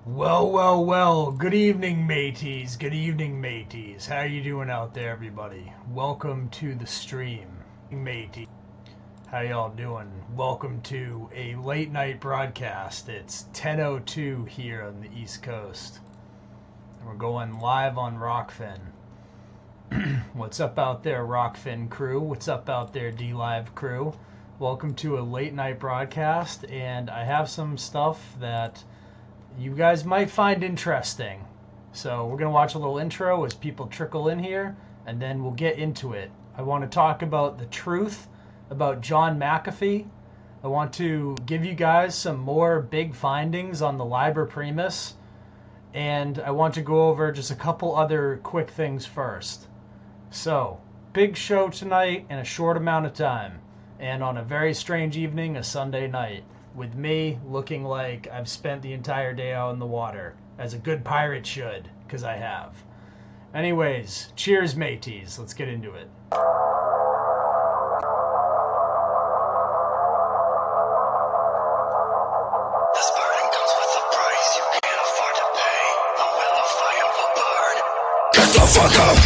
Well, good evening, mateys. Good evening, mateys. How you doing out there, everybody? Welcome to the stream, matey. How y'all doing? Welcome to a late night broadcast. It's 10:02 here on the East Coast. And we're going live on Rockfin. What's up out there, Rockfin crew? What's up out there, D-Live crew? Welcome to a late night broadcast, and I have some stuff that you guys might find interesting. So we're going to watch a little intro as people trickle in here, and then we'll get into it. I want to talk about the truth about John McAfee. I want to give you guys some more big findings on the Liber Primus, and I want to go over just a couple other quick things first. So, big show tonight in a short amount of time, and on a very strange evening, a Sunday night, with me looking like I've spent the entire day out in the water, as a good pirate should, because I have. Anyways, cheers, mateys. Let's get into it. This burden comes with a price you can't afford to pay. The will of fire will burn. Get the fuck up!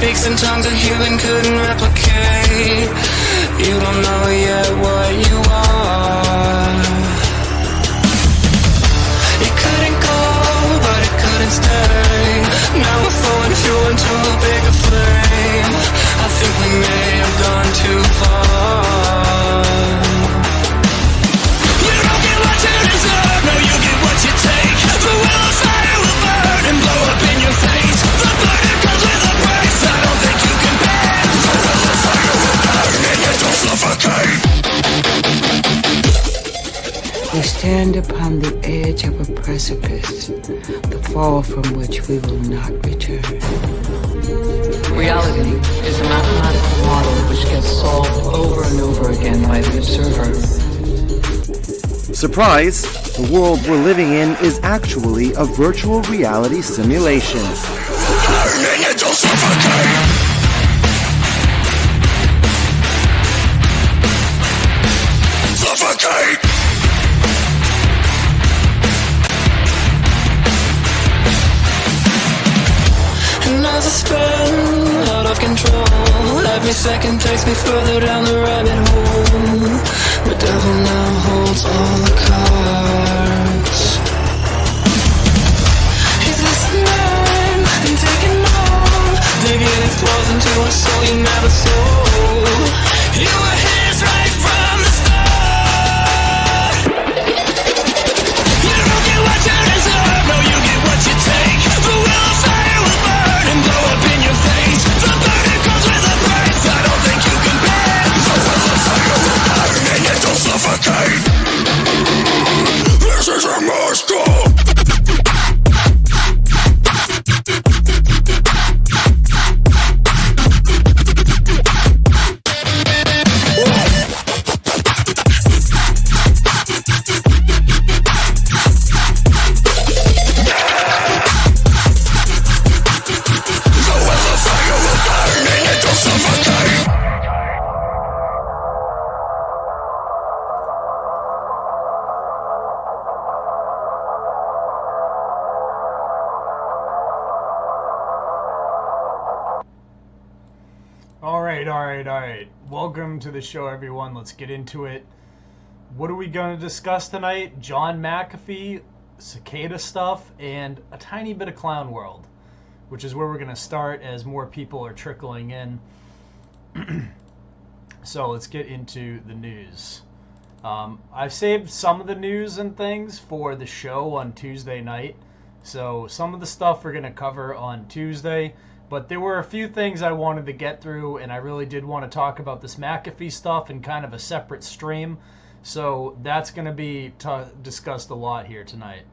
Speaks in tongues a human couldn't replicate. You don't know yet what you are. It couldn't go, but it couldn't stay. Now we're flowing through into a bigger flame. I think we may have gone too far. You don't get what you deserve, no, you get what you take. The will of fire will burn and blow up in your face. The burden comes with a price. I don't think you can bear. The will of fire will burn and you don't suffocate. We stand upon the edge of a precipice, the fall from which we will not return. Reality is a mathematical model which gets solved over and over again by the observer. Surprise! The world we're living in is actually a virtual reality simulation. Suffocate! And as I spin out of control, every second takes me further down the rabbit hole. The devil now holds all the cards. He's listening and taking on, digging his claws into a soul you never sold. You were his right from the start. You don't get what you deserve, no, you get what you take. The will of fire will burn and blow up in your face. The burden comes with a price I don't think you can bear. The will of fire will burn and you don't suffocate. This is a Moscow. Alright. Welcome to the show, everyone. Let's get into it. What are we going to discuss tonight? John McAfee, Cicada stuff, and a tiny bit of Clown World, which is where we're going to start as more people are trickling in. So let's get into the news. I've saved some of the news and things for the show on Tuesday night. So some of the stuff we're going to cover on Tuesday. But there were a few things I wanted to get through, and I really did want to talk about this McAfee stuff in kind of a separate stream. So that's going to be discussed a lot here tonight.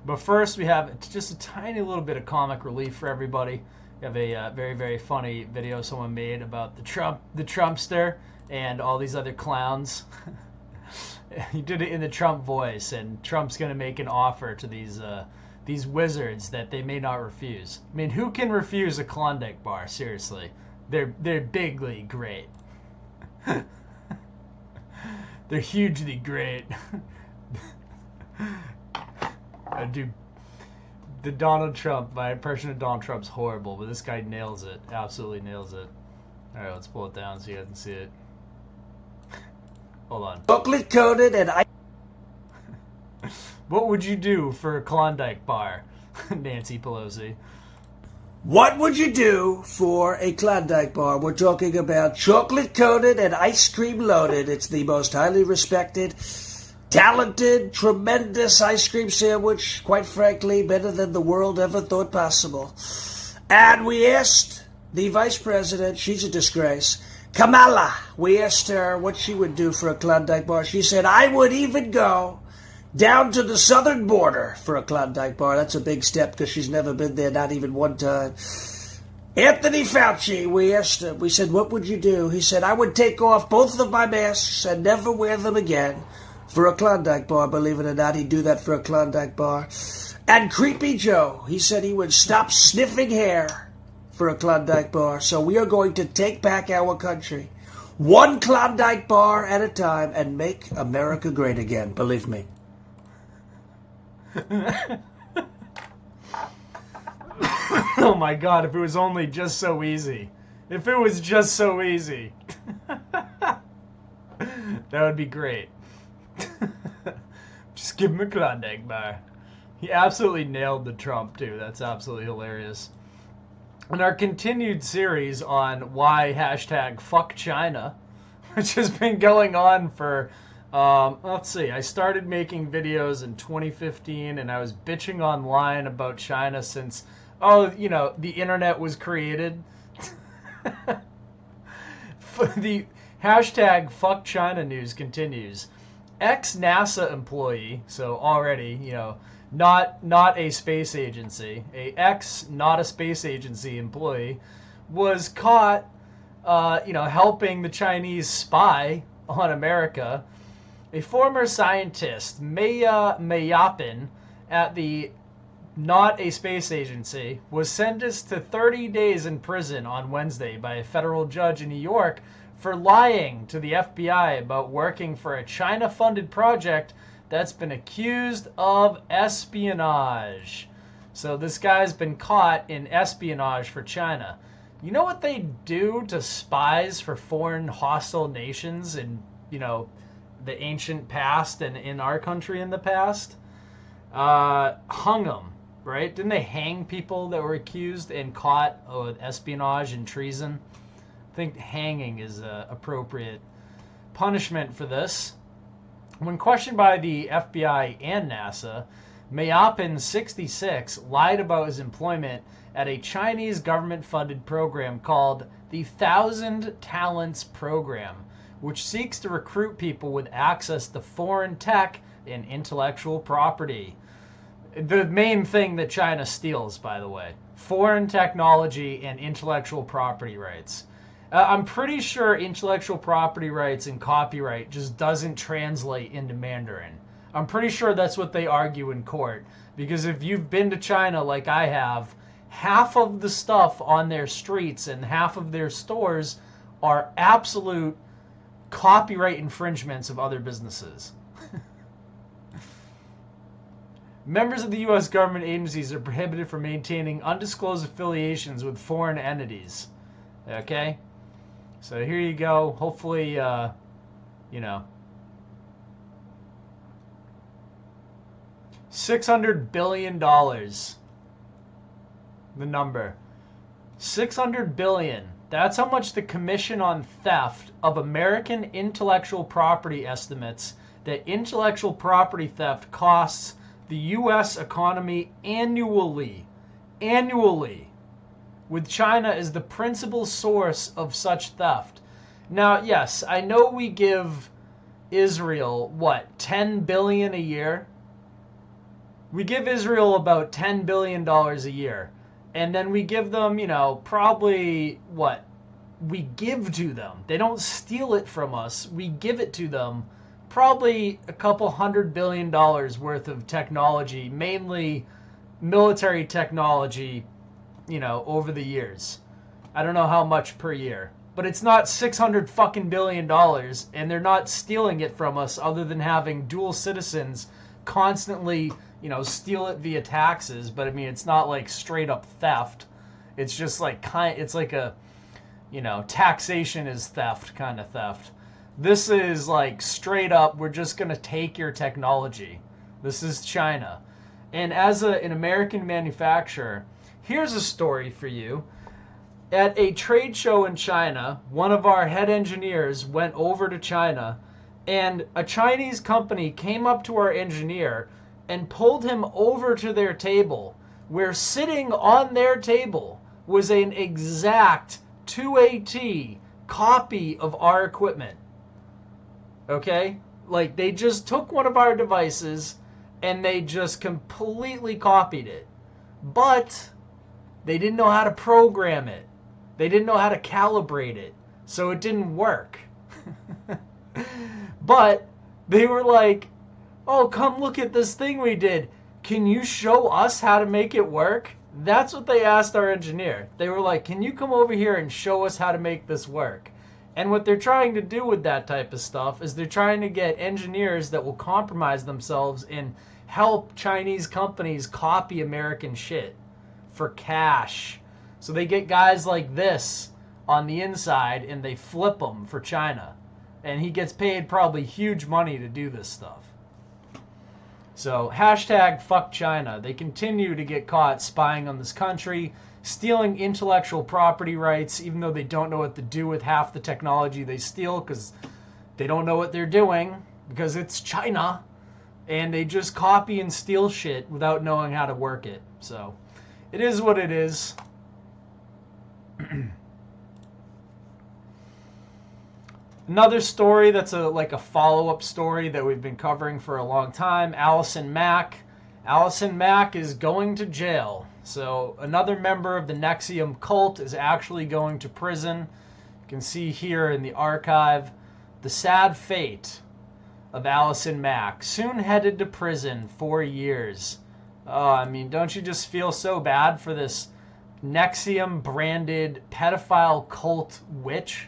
But first, we have just a tiny little bit of comic relief for everybody. We have a very, very funny video someone made about the Trumpster and all these other clowns. He did it in the Trump voice, and Trump's going to make an offer to these wizards that they may not refuse. I mean, who can refuse a Klondike bar? Seriously, they're bigly great. They're hugely great. Dude, the Donald Trump, my impression of Donald Trump's horrible, but this guy nails it. Absolutely nails it. All right, let's pull it down so you guys can see it. Hold on. Chocolate coated and I. What would you do for a Klondike bar, Nancy Pelosi? What would you do for a Klondike bar? We're talking about chocolate coated and ice cream loaded. It's the most highly respected, talented, tremendous ice cream sandwich, quite frankly, better than the world ever thought possible. And we asked the vice president, she's a disgrace, Kamala, we asked her what she would do for a Klondike bar. She said, I would even go down to the southern border for a Klondike bar. That's a big step because she's never been there, not even one time. Anthony Fauci, we asked him, we said, what would you do? He said, I would take off both of my masks and never wear them again for a Klondike bar. Believe it or not, he'd do that for a Klondike bar. And Creepy Joe, he said he would stop sniffing hair for a Klondike bar. So we are going to take back our country, one Klondike bar at a time, and make America great again. Believe me. Oh my God, if it was only just so easy. If it was just so easy. That would be great. Just give him a Klondike bar. He absolutely nailed the Trump, too. That's absolutely hilarious. In our continued series on why hashtag fuck China, which has been going on for, let's see, I started making videos in 2015, and I was bitching online about China since, the internet was created. The hashtag fuck China news continues. Ex-NASA employee, so already, not a space agency, not a space agency employee, was caught, helping the Chinese spy on America. A former scientist, Maya Mayapin, at the not a space agency, was sentenced to 30 days in prison on Wednesday by a federal judge in New York for lying to the FBI about working for a China-funded project that's been accused of espionage. So this guy's been caught in espionage for China. You know what they do to spies for foreign hostile nations in, the ancient past and in our country in the past? Hung them, right? Didn't they hang people that were accused and caught of espionage and treason? I think hanging is an appropriate punishment for this. When questioned by the FBI and NASA, Mayapin, 66, lied about his employment at a Chinese government-funded program called the 1,000 Talents Program, which seeks to recruit people with access to foreign tech and intellectual property. The main thing that China steals, by the way, foreign technology and intellectual property rights. I'm pretty sure intellectual property rights and copyright just doesn't translate into Mandarin. I'm pretty sure that's what they argue in court. Because if you've been to China like I have, half of the stuff on their streets and half of their stores are absolute copyright infringements of other businesses. Members of the U.S. government agencies are prohibited from maintaining undisclosed affiliations with foreign entities. Okay? So here you go. Hopefully, $600 billion. The number. $600 billion. That's how much the Commission on Theft of American Intellectual Property estimates that intellectual property theft costs the U.S. economy annually. Annually. With China as the principal source of such theft. Now, yes, I know we give Israel, $10 billion a year? We give Israel about $10 billion a year. And then we give them, probably, we give to them. They don't steal it from us. We give it to them probably a couple $100 billion worth of technology, mainly military technology, over the years. I don't know how much per year, but it's not $600 fucking billion, and they're not stealing it from us other than having dual citizens constantly, steal it via taxes. But I mean, it's not like straight up theft. It's just like it's like a, taxation is theft kind of theft. This is like straight up, we're just going to take your technology. This is China. And as an American manufacturer, here's a story for you. At a trade show in China, one of our head engineers went over to China, and a Chinese company came up to our engineer and pulled him over to their table, where sitting on their table was an exact 2AT copy of our equipment. Okay? Like, they just took one of our devices and they just completely copied it. But they didn't know how to program it. They didn't know how to calibrate it. So it didn't work. But they were like, oh, come look at this thing we did. Can you show us how to make it work? That's what they asked our engineer. They were like, can you come over here and show us how to make this work? And what they're trying to do with that type of stuff is they're trying to get engineers that will compromise themselves and help Chinese companies copy American shit for cash. So they get guys like this on the inside and they flip them for China. And he gets paid probably huge money to do this stuff. So hashtag fuck China. They continue to get caught spying on this country, stealing intellectual property rights, even though they don't know what to do with half the technology they steal because they don't know what they're doing because it's China. And they just copy and steal shit without knowing how to work it. So it is what it is. Another story that's like a follow-up story that we've been covering for a long time. Allison Mack. Allison Mack is going to jail. So another member of the Nexium cult is actually going to prison. You can see here in the archive the sad fate of Allison Mack. Soon headed to prison 4 years. Oh, I mean, don't you just feel so bad for this Nexium branded pedophile cult witch?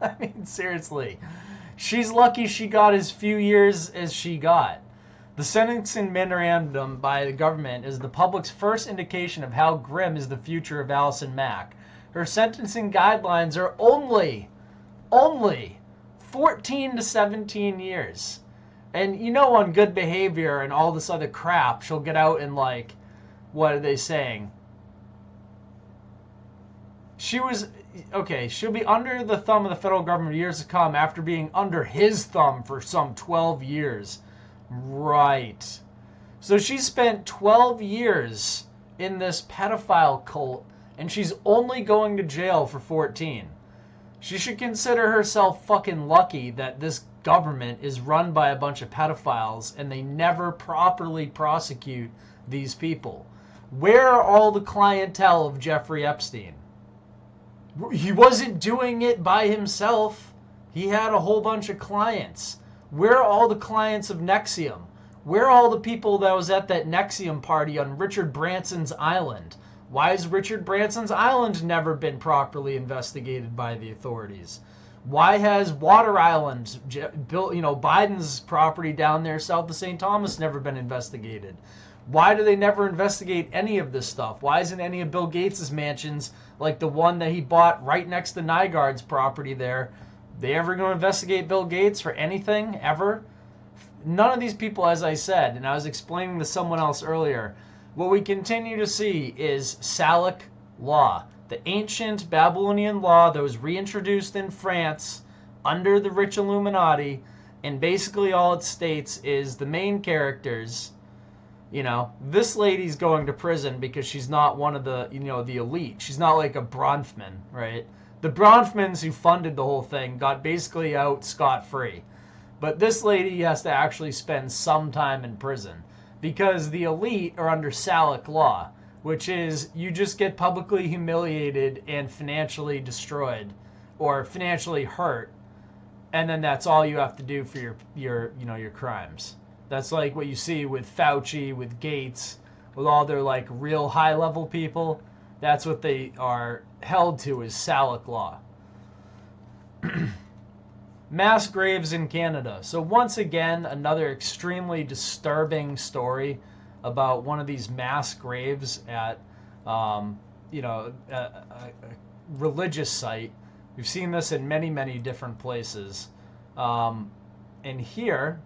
I mean, seriously. She's lucky she got as few years as she got. The sentencing memorandum by the government is the public's first indication of how grim is the future of Allison Mack. Her sentencing guidelines are only 14 to 17 years. And on good behavior and all this other crap, she'll get out and like, what are they saying? She'll be under the thumb of the federal government years to come after being under his thumb for some 12 years. Right. So she spent 12 years in this pedophile cult, and she's only going to jail for 14. She should consider herself fucking lucky that this government is run by a bunch of pedophiles and they never properly prosecute these people. Where are all the clientele of Jeffrey Epstein? He wasn't doing it by himself. He had a whole bunch of clients. Where are all the clients of Nexium? Where are all the people that was at that Nexium party on Richard Branson's island? Why has Richard Branson's island never been properly investigated by the authorities? Why has Water Island, Biden's property down there south of St. Thomas, never been investigated? Why do they never investigate any of this stuff? Why isn't any of Bill Gates' mansions, like the one that he bought right next to Nygaard's property there, they ever going to investigate Bill Gates for anything, ever? None of these people, as I said, and I was explaining to someone else earlier, what we continue to see is Salic law, the ancient Babylonian law that was reintroduced in France under the rich Illuminati, and basically all it states is the main characters, this lady's going to prison because she's not one of the, the elite. She's not like a Bronfman, right? The Bronfmans who funded the whole thing got basically out scot-free. But this lady has to actually spend some time in prison because the elite are under Salic law, which is you just get publicly humiliated and financially destroyed or financially hurt and then that's all you have to do for your crimes. That's like what you see with Fauci, with Gates, with all their like real high level people. That's what they are held to, is Salic law. Mass graves in Canada. So once again, another extremely disturbing story about one of these mass graves at, a religious site. We've seen this in many, many different places. And here,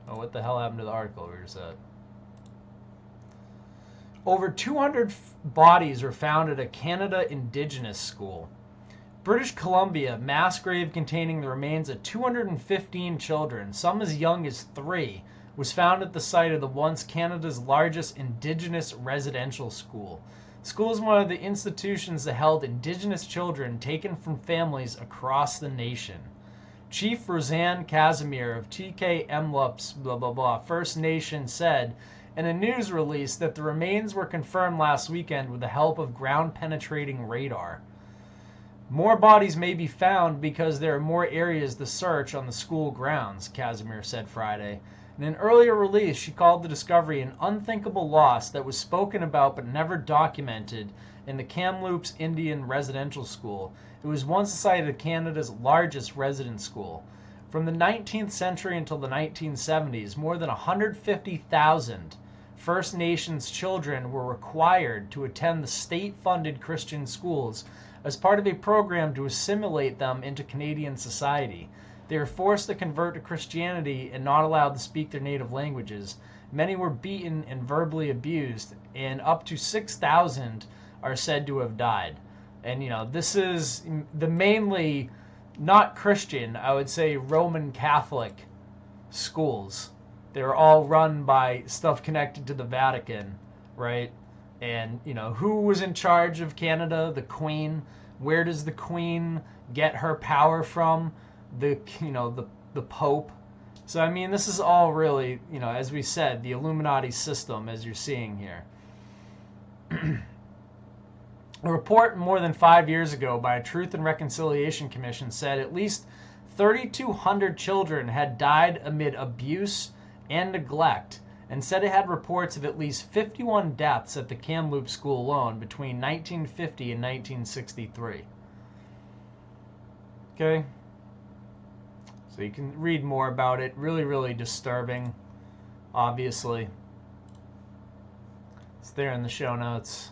what the hell happened to the article? Where's that? Over 200 bodies were found at a Canada Indigenous school. British Columbia, mass grave containing the remains of 215 children, some as young as 3, was found at the site of the once Canada's largest Indigenous residential school. The school is one of the institutions that held Indigenous children taken from families across the nation. Chief Roseanne Casimir of TK Emlup's First Nation said in a news release that the remains were confirmed last weekend with the help of ground-penetrating radar. More bodies may be found because there are more areas to search on the school grounds, Casimir said Friday. In an earlier release, she called the discovery an unthinkable loss that was spoken about but never documented in the Kamloops Indian Residential School. It was once the site of Canada's largest residence school. From the 19th century until the 1970s, more than 150,000 First Nations children were required to attend the state-funded Christian schools as part of a program to assimilate them into Canadian society. They were forced to convert to Christianity and not allowed to speak their native languages. Many were beaten and verbally abused, and up to 6,000 are said to have died. And, this is the mainly not Christian, I would say Roman Catholic schools. They were all run by stuff connected to the Vatican, right? And, who was in charge of Canada? The Queen. Where does the Queen get her power from? The Pope. So, I mean, this is all really, as we said, the Illuminati system, as you're seeing here. A report more than 5 years ago by a Truth and Reconciliation Commission said at least 3,200 children had died amid abuse and neglect, and said it had reports of at least 51 deaths at the Kamloops School alone between 1950 and 1963. Okay? So you can read more about it. Really, really disturbing, obviously. It's there in the show notes.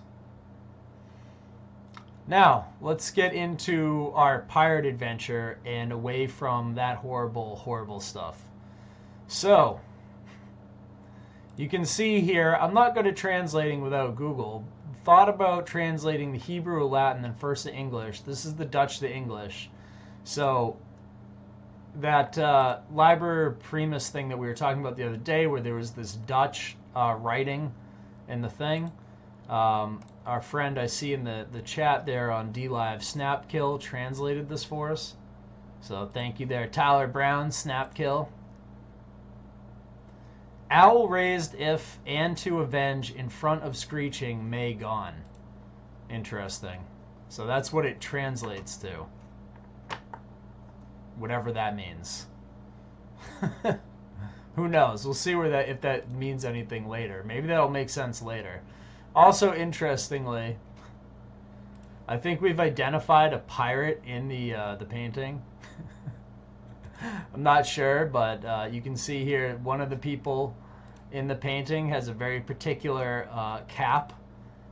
Now, let's get into our pirate adventure and away from that horrible, horrible stuff. So, you can see here, I'm not good at translating without Google. Thought about translating the Hebrew to Latin and first to English. This is the Dutch to English. So, that Liber Primus thing that we were talking about the other day, where there was this Dutch writing in the thing. Our friend I see in the chat there on DLive, Snapkill, translated this for us. So thank you there, Tyler Brown, Snapkill. Owl raised if and to avenge in front of screeching may gone. Interesting. So that's what it translates to. Whatever that means. Who knows? We'll see where if that means anything later. Maybe that'll make sense later. Also, interestingly, I think we've identified a pirate in the painting. I'm not sure, but you can see here one of the people in the painting has a very particular cap,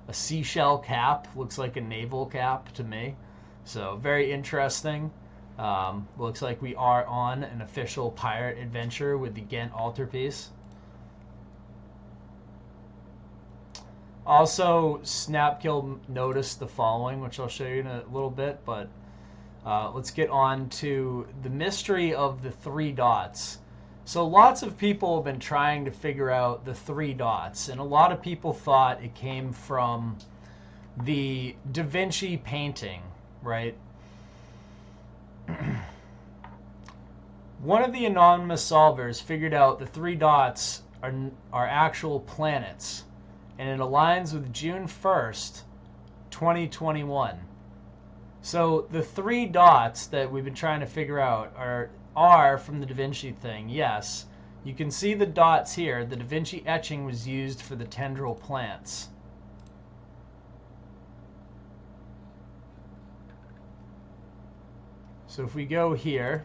a seashell cap. Looks like a naval cap to me. So very interesting. Looks like we are on an official pirate adventure with the Ghent altarpiece. Also, Snapkill noticed the following, which I'll show you in a little bit, but let's get on to the mystery of the 3 dots. So lots of people have been trying to figure out the 3 dots, and a lot of people thought it came from the Da Vinci painting, right? One of the anonymous solvers figured out the 3 dots are actual planets, and it aligns with June 1st, 2021. So the 3 dots that we've been trying to figure out are from the Da Vinci thing, yes. You can see the dots here. The Da Vinci etching was used for the tendril plants. So if we go here,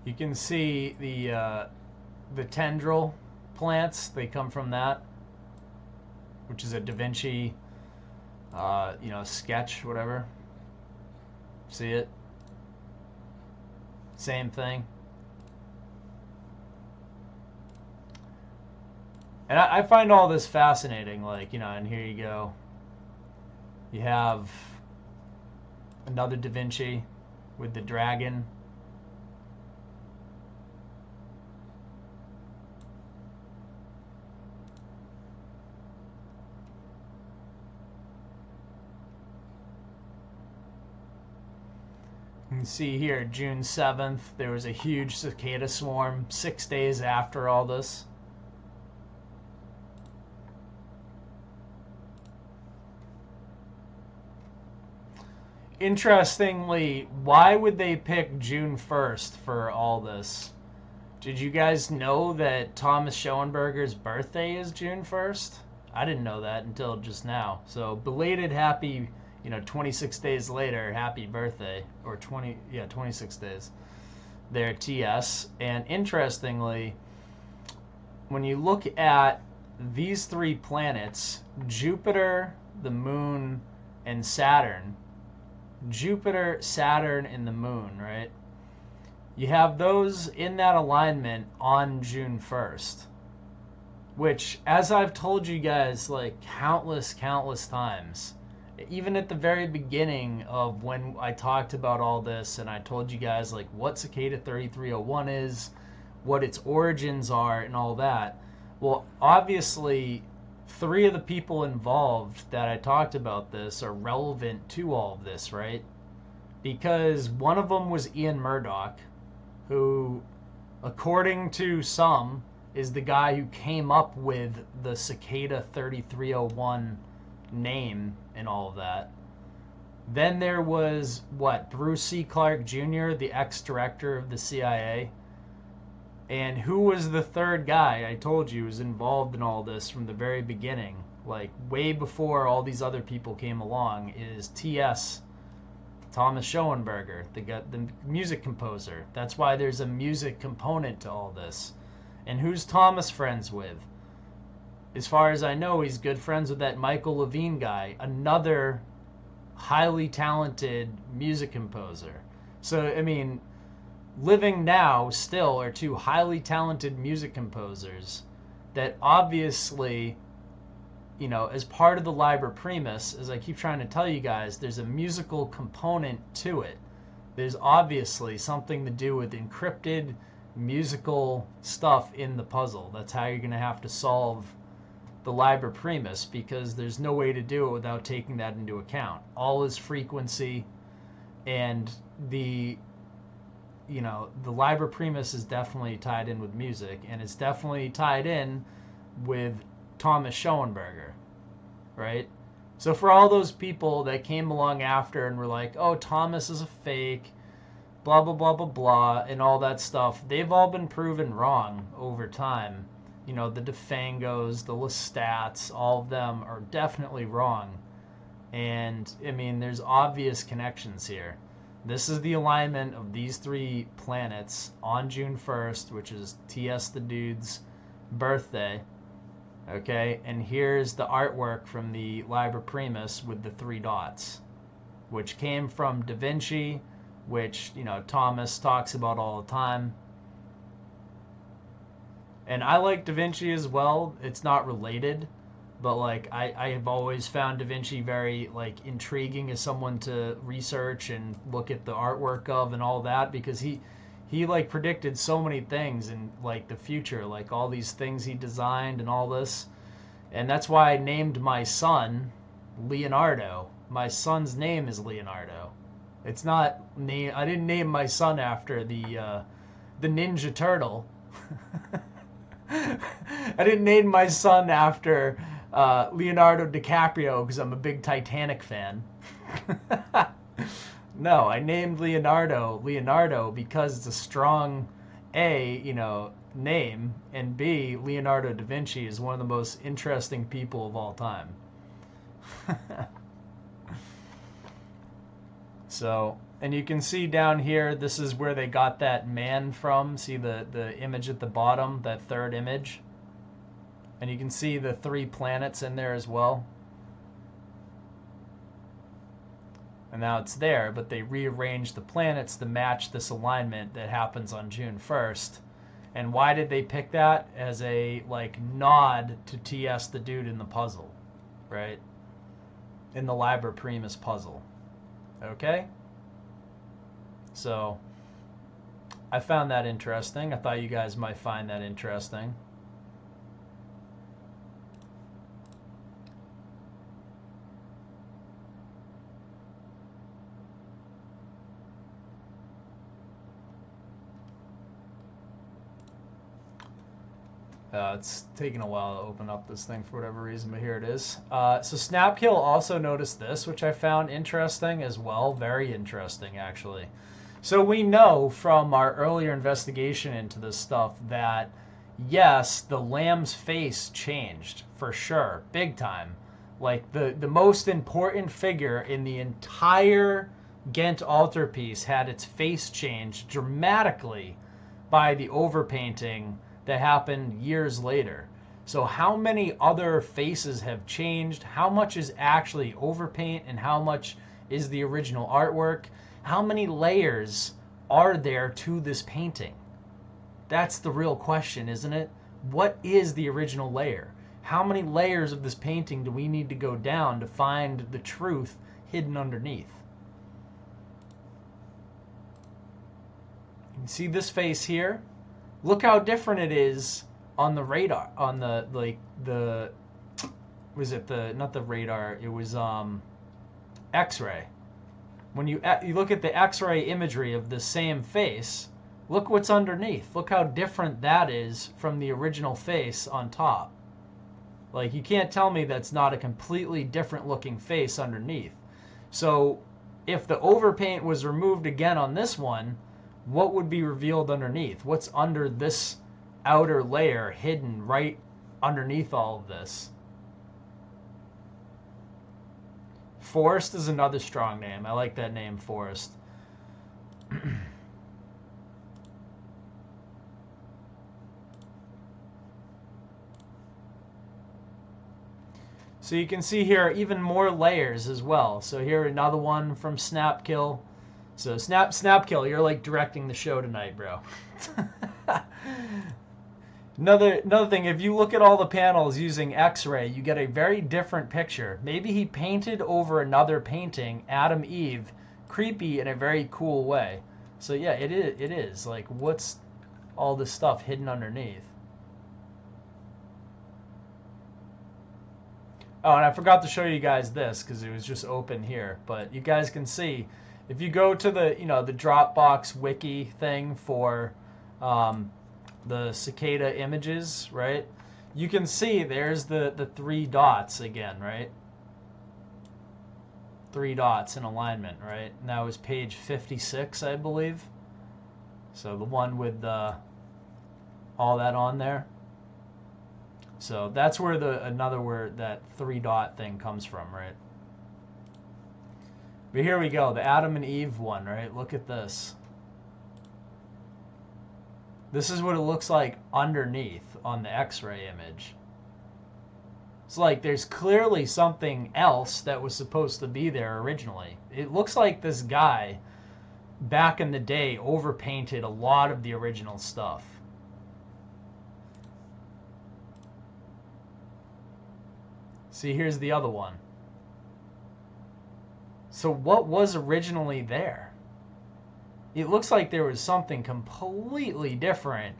you can see the tendril plants. They come from that, which is a Da Vinci, sketch, whatever. See it? Same thing. And I find all this fascinating, and here you go. You have another Da Vinci with the dragon. You can see here, June 7th, there was a huge cicada swarm 6 days after all this. Interestingly, why would they pick June 1st for all this? Did you guys know that Thomas Schoenberger's birthday is June 1st? I didn't know that until just now. So belated happy, 26 days later, happy birthday. Or 26 days there, TS. And interestingly, when you look at these 3 planets, Jupiter, the Moon, and Saturn, Jupiter, Saturn, and the Moon, right? You have those in that alignment on June 1st. Which, as I've told you guys, countless times, even at the very beginning of when I talked about all this, and I told you guys, what Cicada 3301 is, what its origins are, and all that. Well, obviously, 3 of the people involved that I talked about this are relevant to all of this, right? Because one of them was Ian Murdoch, who, according to some, is the guy who came up with the Cicada 3301 name and all of that. Then there was, Bruce C. Clark Jr., the ex-director of the CIA. And who was the 3rd guy I told you was involved in all this from the very beginning, way before all these other people came along, is T.S. Thomas Schoenberger, the music composer. That's why there's a music component to all this. And who's Thomas friends with? As far as I know, he's good friends with that Michael Levine guy, another highly talented music composer. So, living now still are 2 highly talented music composers that obviously, as part of the Liber Primus, as I keep trying to tell you guys, there's a musical component to it. There's obviously something to do with encrypted musical stuff in the puzzle. That's how you're going to have to solve the Liber Primus, because there's no way to do it without taking that into account. All is frequency, and the Liber Primus is definitely tied in with music, and it's definitely tied in with Thomas Schoenberger, right? So for all those people that came along after and were like, oh, Thomas is a fake, blah, blah, blah, blah, blah, and all that stuff, they've all been proven wrong over time. The DeFangos, the Lestats, all of them are definitely wrong. And, there's obvious connections here. This is the alignment of these 3 planets on June 1st, which is T.S. the Dude's birthday. Okay, and here's the artwork from the Liber Primus with the 3 dots, which came from Da Vinci, which, Thomas talks about all the time. And I like Da Vinci as well. It's not related, but I have always found Da Vinci very intriguing as someone to research and look at the artwork of and all that, because he predicted so many things in the future, all these things he designed and all this. And that's why I named my son Leonardo. My son's name is Leonardo. It's not I didn't name my son after the Ninja Turtle. I didn't name my son after Leonardo DiCaprio because I'm a big Titanic fan. No, I named Leonardo because it's a strong A, name, and B, Leonardo da Vinci is one of the most interesting people of all time. So, and you can see down here, this is where they got that man from. See the image at the bottom, that third image? And you can see the 3 planets in there as well. And now it's there, but they rearranged the planets to match this alignment that happens on June 1st. And why did they pick that? As a, nod to TS the Dude in the puzzle, right? In the Liber Primus puzzle. Okay? So, I found that interesting. I thought you guys might find that interesting. It's taking a while to open up this thing for whatever reason, but here it is. So Snapkill also noticed this, which I found interesting as well. Very interesting, actually. So we know from our earlier investigation into this stuff that, yes, the lamb's face changed, for sure, big time. Like, the most important figure in the entire Ghent altarpiece had its face changed dramatically by the overpainting that happened years later. So how many other faces have changed? How much is actually overpaint and how much is the original artwork? How many layers are there to this painting? That's the real question, isn't it? What is the original layer? How many layers of this painting do we need to go down to find the truth hidden underneath? You can see this face here. Look how different it is on the radar, on the not the radar, it was X-ray. When you look at the X-ray imagery of the same face, look what's underneath. Look how different that is from the original face on top. Like, you can't tell me that's not a completely different looking face underneath. So if the overpaint was removed again on this one, what would be revealed underneath? What's under this outer layer hidden right underneath all of this? Forest is another strong name. I like that name, Forest. So you can see here even more layers as well. So here another one from Snapkill. So Snapkill, you're like directing the show tonight, bro. Another thing, if you look at all the panels using X-ray, you get a very different picture. Maybe he painted over another painting, Adam Eve, creepy in a very cool way. So yeah, it is. Like, what's all this stuff hidden underneath? Oh, and I forgot to show you guys this because it was just open here. But you guys can see, if you go to the the Dropbox wiki thing for the Cicada images, right? You can see there's the 3 dots again, right? 3 dots in alignment, right? And that was page 56, I believe. So the one with all that on there. So that's where that 3 dot thing comes from, right? But here we go, the Adam and Eve one, right? Look at this. This is what it looks like underneath on the X-ray image. It's like there's clearly something else that was supposed to be there originally. It looks like this guy back in the day overpainted a lot of the original stuff. See, here's the other one. So what was originally there? It looks like there was something completely different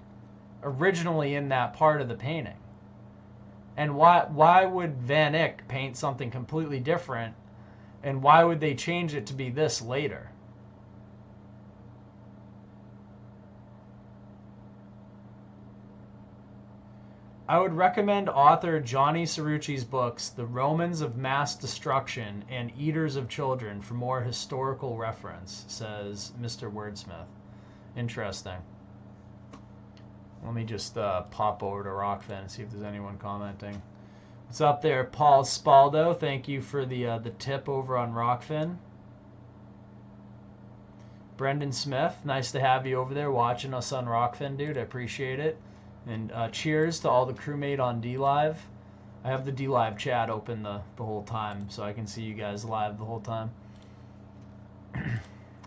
originally in that part of the painting. And why would Van Eyck paint something completely different, and why would they change it to be this later? I would recommend author Johnny Cerrucci's books, The Romans of Mass Destruction and Eaters of Children, for more historical reference, says Mr. Wordsmith. Interesting. Let me just pop over to Rockfin and see if there's anyone commenting. What's up there, Paul Spaldo? Thank you for the tip over on Rockfin. Brendan Smith, nice to have you over there watching us on Rockfin, dude. I appreciate it. And cheers to all the crewmate on DLive. I have the DLive chat open the whole time, so I can see you guys live the whole time.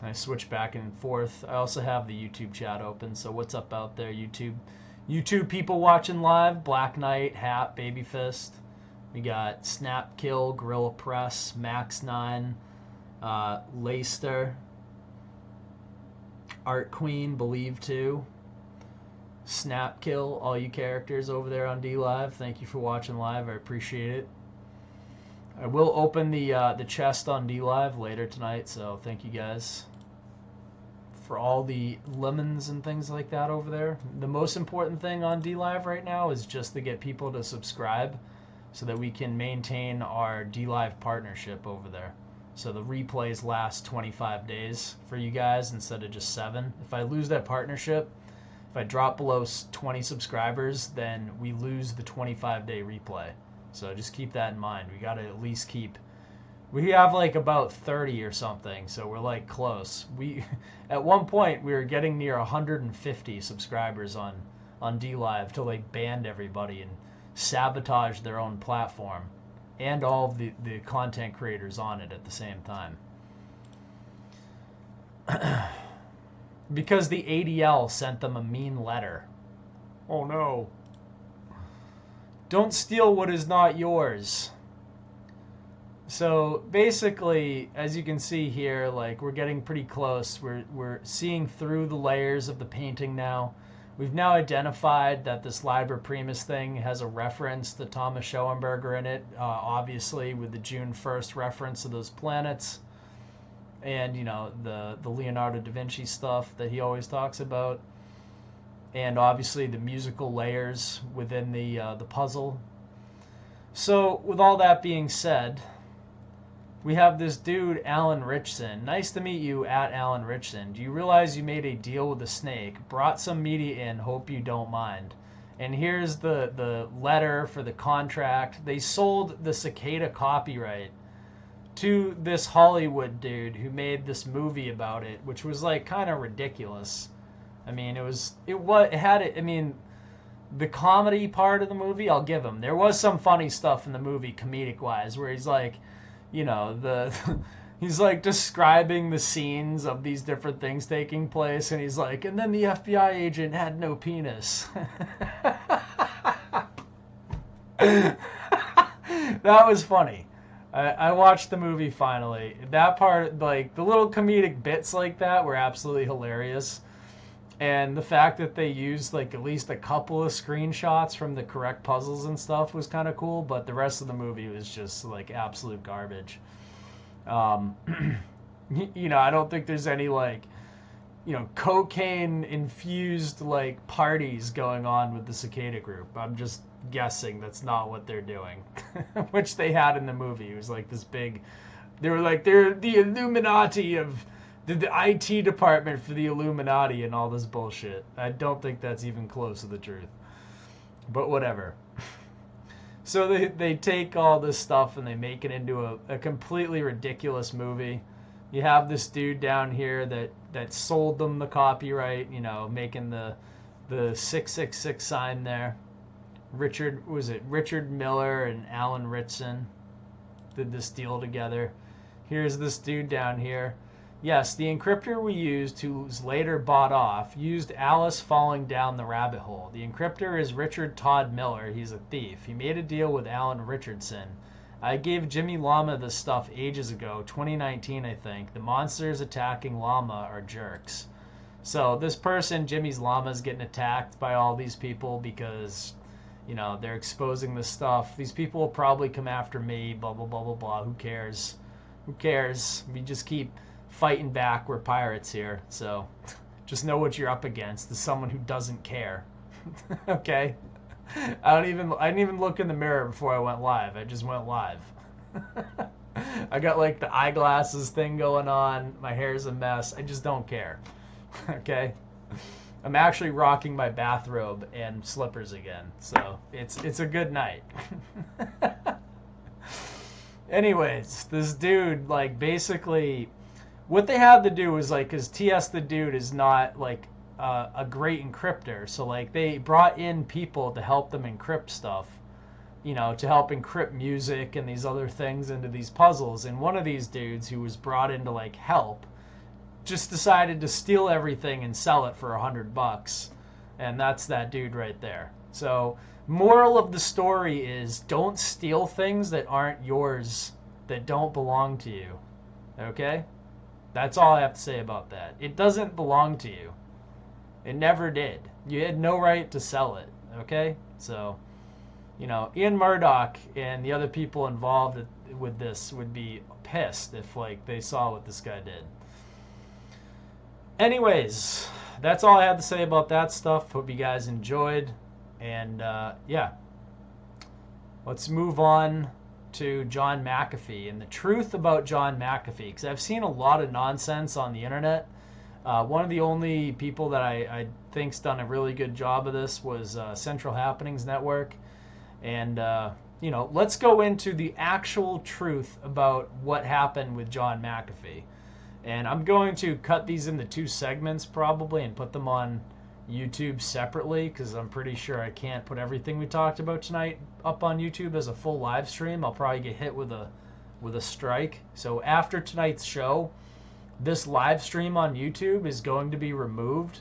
I switch back and forth. I also have the YouTube chat open, so what's up out there, YouTube? YouTube people watching live, Black Knight, Hat, Baby Fist. We got Snap Kill, Gorilla Press, Max9, Leister, Art Queen, Believe 2. Snap Kill, all you characters over there on DLive. Thank you for watching live. I appreciate it. I will open the chest on DLive later tonight, so thank you guys for all the lemons and things like that over there. The most important thing on DLive right now is just to get people to subscribe so that we can maintain our DLive partnership over there. So the replays last 25 days for you guys instead of just 7. If I lose that partnership, if I drop below 20 subscribers, then we lose the 25-day replay. So just keep that in mind. We got to at least keep... We have like about 30 or something, so we're like close. At one point, we were getting near 150 subscribers on DLive to like ban everybody and sabotage their own platform and all of the content creators on it at the same time. Because the ADL sent them a mean letter. Oh no. Don't steal what is not yours. So basically, as you can see here, like we're getting pretty close. We're seeing through the layers of the painting now. We've now identified that this Liber Primus thing has a reference to Thomas Schoenberger in it, obviously with the June 1st reference to those planets. And, you know, the Leonardo da Vinci stuff that he always talks about. And obviously the musical layers within the puzzle. So, with all that being said, we have this dude, Alan Richson. Nice to meet you, at Alan Richson. Do you realize you made a deal with a snake? Brought some media in, hope you don't mind. And here's the letter for the contract. They sold the Cicada copyright to this Hollywood dude who made this movie about it, which was like kind of ridiculous. I mean, I mean, the comedy part of the movie, I'll give him. There was some funny stuff in the movie, comedic wise, where he's like, you know, he's like describing the scenes of these different things taking place, and he's like, and then the FBI agent had no penis. That was funny. I watched the movie finally. That part, like, the little comedic bits like that were absolutely hilarious. And the fact that they used, like, at least a couple of screenshots from the correct puzzles and stuff was kind of cool, but the rest of the movie was just, like, absolute garbage. You know, I don't think there's any, like, you know, cocaine-infused, like, parties going on with the Cicada group. I'm just guessing that's not what they're doing, which they had in the movie. It was like this big, they were like, they're the Illuminati of the IT department for the Illuminati and all this bullshit. I don't think that's even close to the truth, but whatever. So they take all this stuff and they make it into a completely ridiculous movie. You have this dude down here that sold them the copyright, you know, making the 666 sign there. Richard Miller and Alan Ritson did this deal together. Here's this dude down here. Yes, the encryptor we used, who was later bought off, used Alice falling down the rabbit hole. The encryptor is Richard Todd Miller. He's a thief. He made a deal with Alan Richardson. I gave Jimmy Llama this stuff ages ago, 2019 I think. The monsters attacking Llama are jerks. So this person, Jimmy's Llama, is getting attacked by all these people because, you know, they're exposing this stuff. These people will probably come after me, blah, blah, blah, blah, blah. Who cares? Who cares? We just keep fighting back. We're pirates here. So just know what you're up against is someone who doesn't care. Okay? I didn't even look in the mirror before I went live. I just went live. I got like the eyeglasses thing going on. My hair's a mess. I just don't care. Okay? I'm actually rocking my bathrobe and slippers again. So it's a good night. Anyways, this dude, like, basically, what they had to do is, like, because TS the dude is not, like, a great encryptor. So, like, they brought in people to help them encrypt stuff, you know, to help encrypt music and these other things into these puzzles. And one of these dudes who was brought in to, like, help just decided to steal everything and sell it for $100. And that's that dude right there. So, moral of the story is don't steal things that aren't yours, that don't belong to you. Okay? That's all I have to say about that. It doesn't belong to you. It never did. You had no right to sell it. Okay? So, you know, Ian Murdoch and the other people involved with this would be pissed if, like, they saw what this guy did. Anyways, that's all I have to say about that stuff. Hope you guys enjoyed. And, yeah. Let's move on to John McAfee and the truth about John McAfee. Because I've seen a lot of nonsense on the internet. One of the only people that I think's done a really good job of this was Central Happenings Network. And, you know, let's go into the actual truth about what happened with John McAfee. And I'm going to cut these into 2 segments probably and put them on YouTube separately, because I'm pretty sure I can't put everything we talked about tonight up on YouTube as a full live stream. I'll probably get hit with a strike. So after tonight's show, this live stream on YouTube is going to be removed,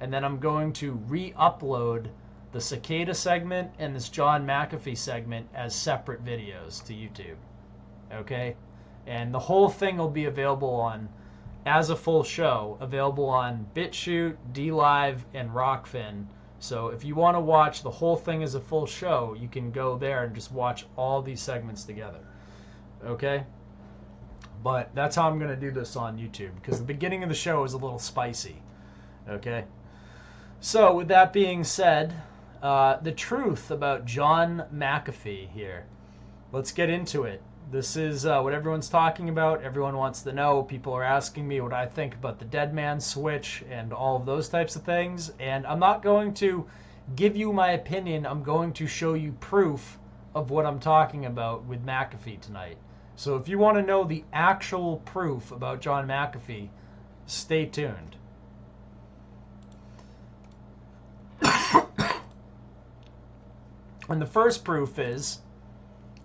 and then I'm going to re-upload the Cicada segment and this John McAfee segment as separate videos to YouTube. Okay? And the whole thing will be available on, as a full show, available on BitChute, DLive, and Rockfin. So if you want to watch the whole thing as a full show, you can go there and just watch all these segments together. Okay? But that's how I'm going to do this on YouTube, because the beginning of the show is a little spicy. Okay? So with that being said, the truth about John McAfee here. Let's get into it. This is what everyone's talking about. Everyone wants to know. People are asking me what I think about the Dead Man Switch and all of those types of things. And I'm not going to give you my opinion. I'm going to show you proof of what I'm talking about with McAfee tonight. So if you want to know the actual proof about John McAfee, stay tuned. And the first proof is,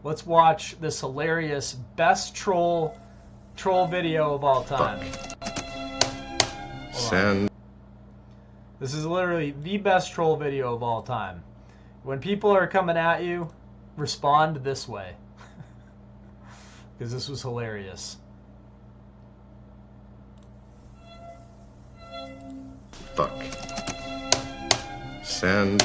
let's watch this hilarious best troll video of all time. Send. This is literally the best troll video of all time. When people are coming at you, respond this way. Because this was hilarious. Fuck. Send.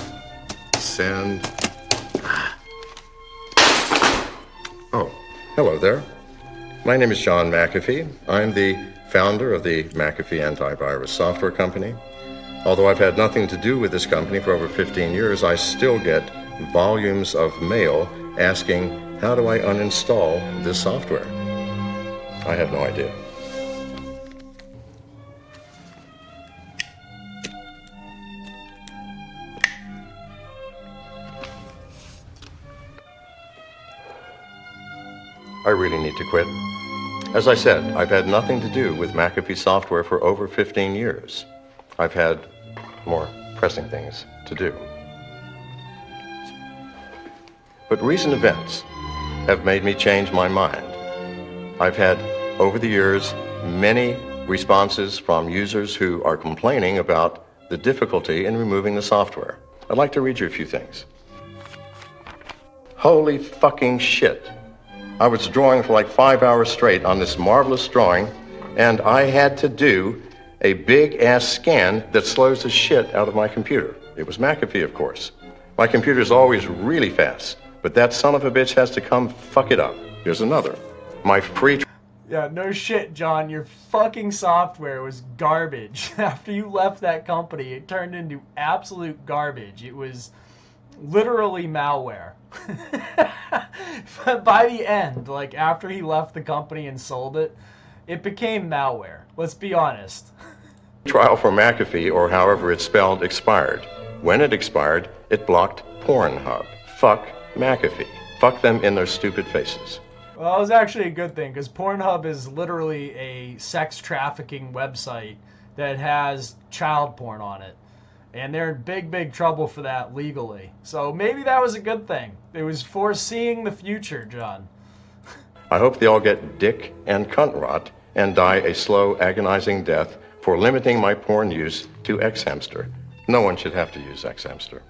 Oh, hello there. My name is John McAfee. I'm the founder of the McAfee Antivirus Software Company. Although I've had nothing to do with this company for over 15 years, I still get volumes of mail asking, how do I uninstall this software? I have no idea. I really need to quit. As I said, I've had nothing to do with McAfee software for over 15 years. I've had more pressing things to do. But recent events have made me change my mind. I've had, over the years, many responses from users who are complaining about the difficulty in removing the software. I'd like to read you a few things. Holy fucking shit. I was drawing for like 5 hours straight on this marvelous drawing, and I had to do a big-ass scan that slows the shit out of my computer. It was McAfee, of course. My computer's always really fast, but that son of a bitch has to come fuck it up. Here's another. My free... Yeah, no shit, John. Your fucking software was garbage. After you left that company, it turned into absolute garbage. It was Literally malware. By the end, like after he left the company and sold it, it became malware. Let's be honest. Trial for McAfee, or however it's spelled, expired. When it expired, it blocked Pornhub. Fuck McAfee. Fuck them in their stupid faces. Well, that was actually a good thing, because Pornhub is literally a sex trafficking website that has child porn on it. And they're in big, big trouble for that legally. So maybe that was a good thing. It was foreseeing the future, John. I hope they all get dick and cunt rot and die a slow, agonizing death for limiting my porn use to X-Hamster. No one should have to use X-Hamster.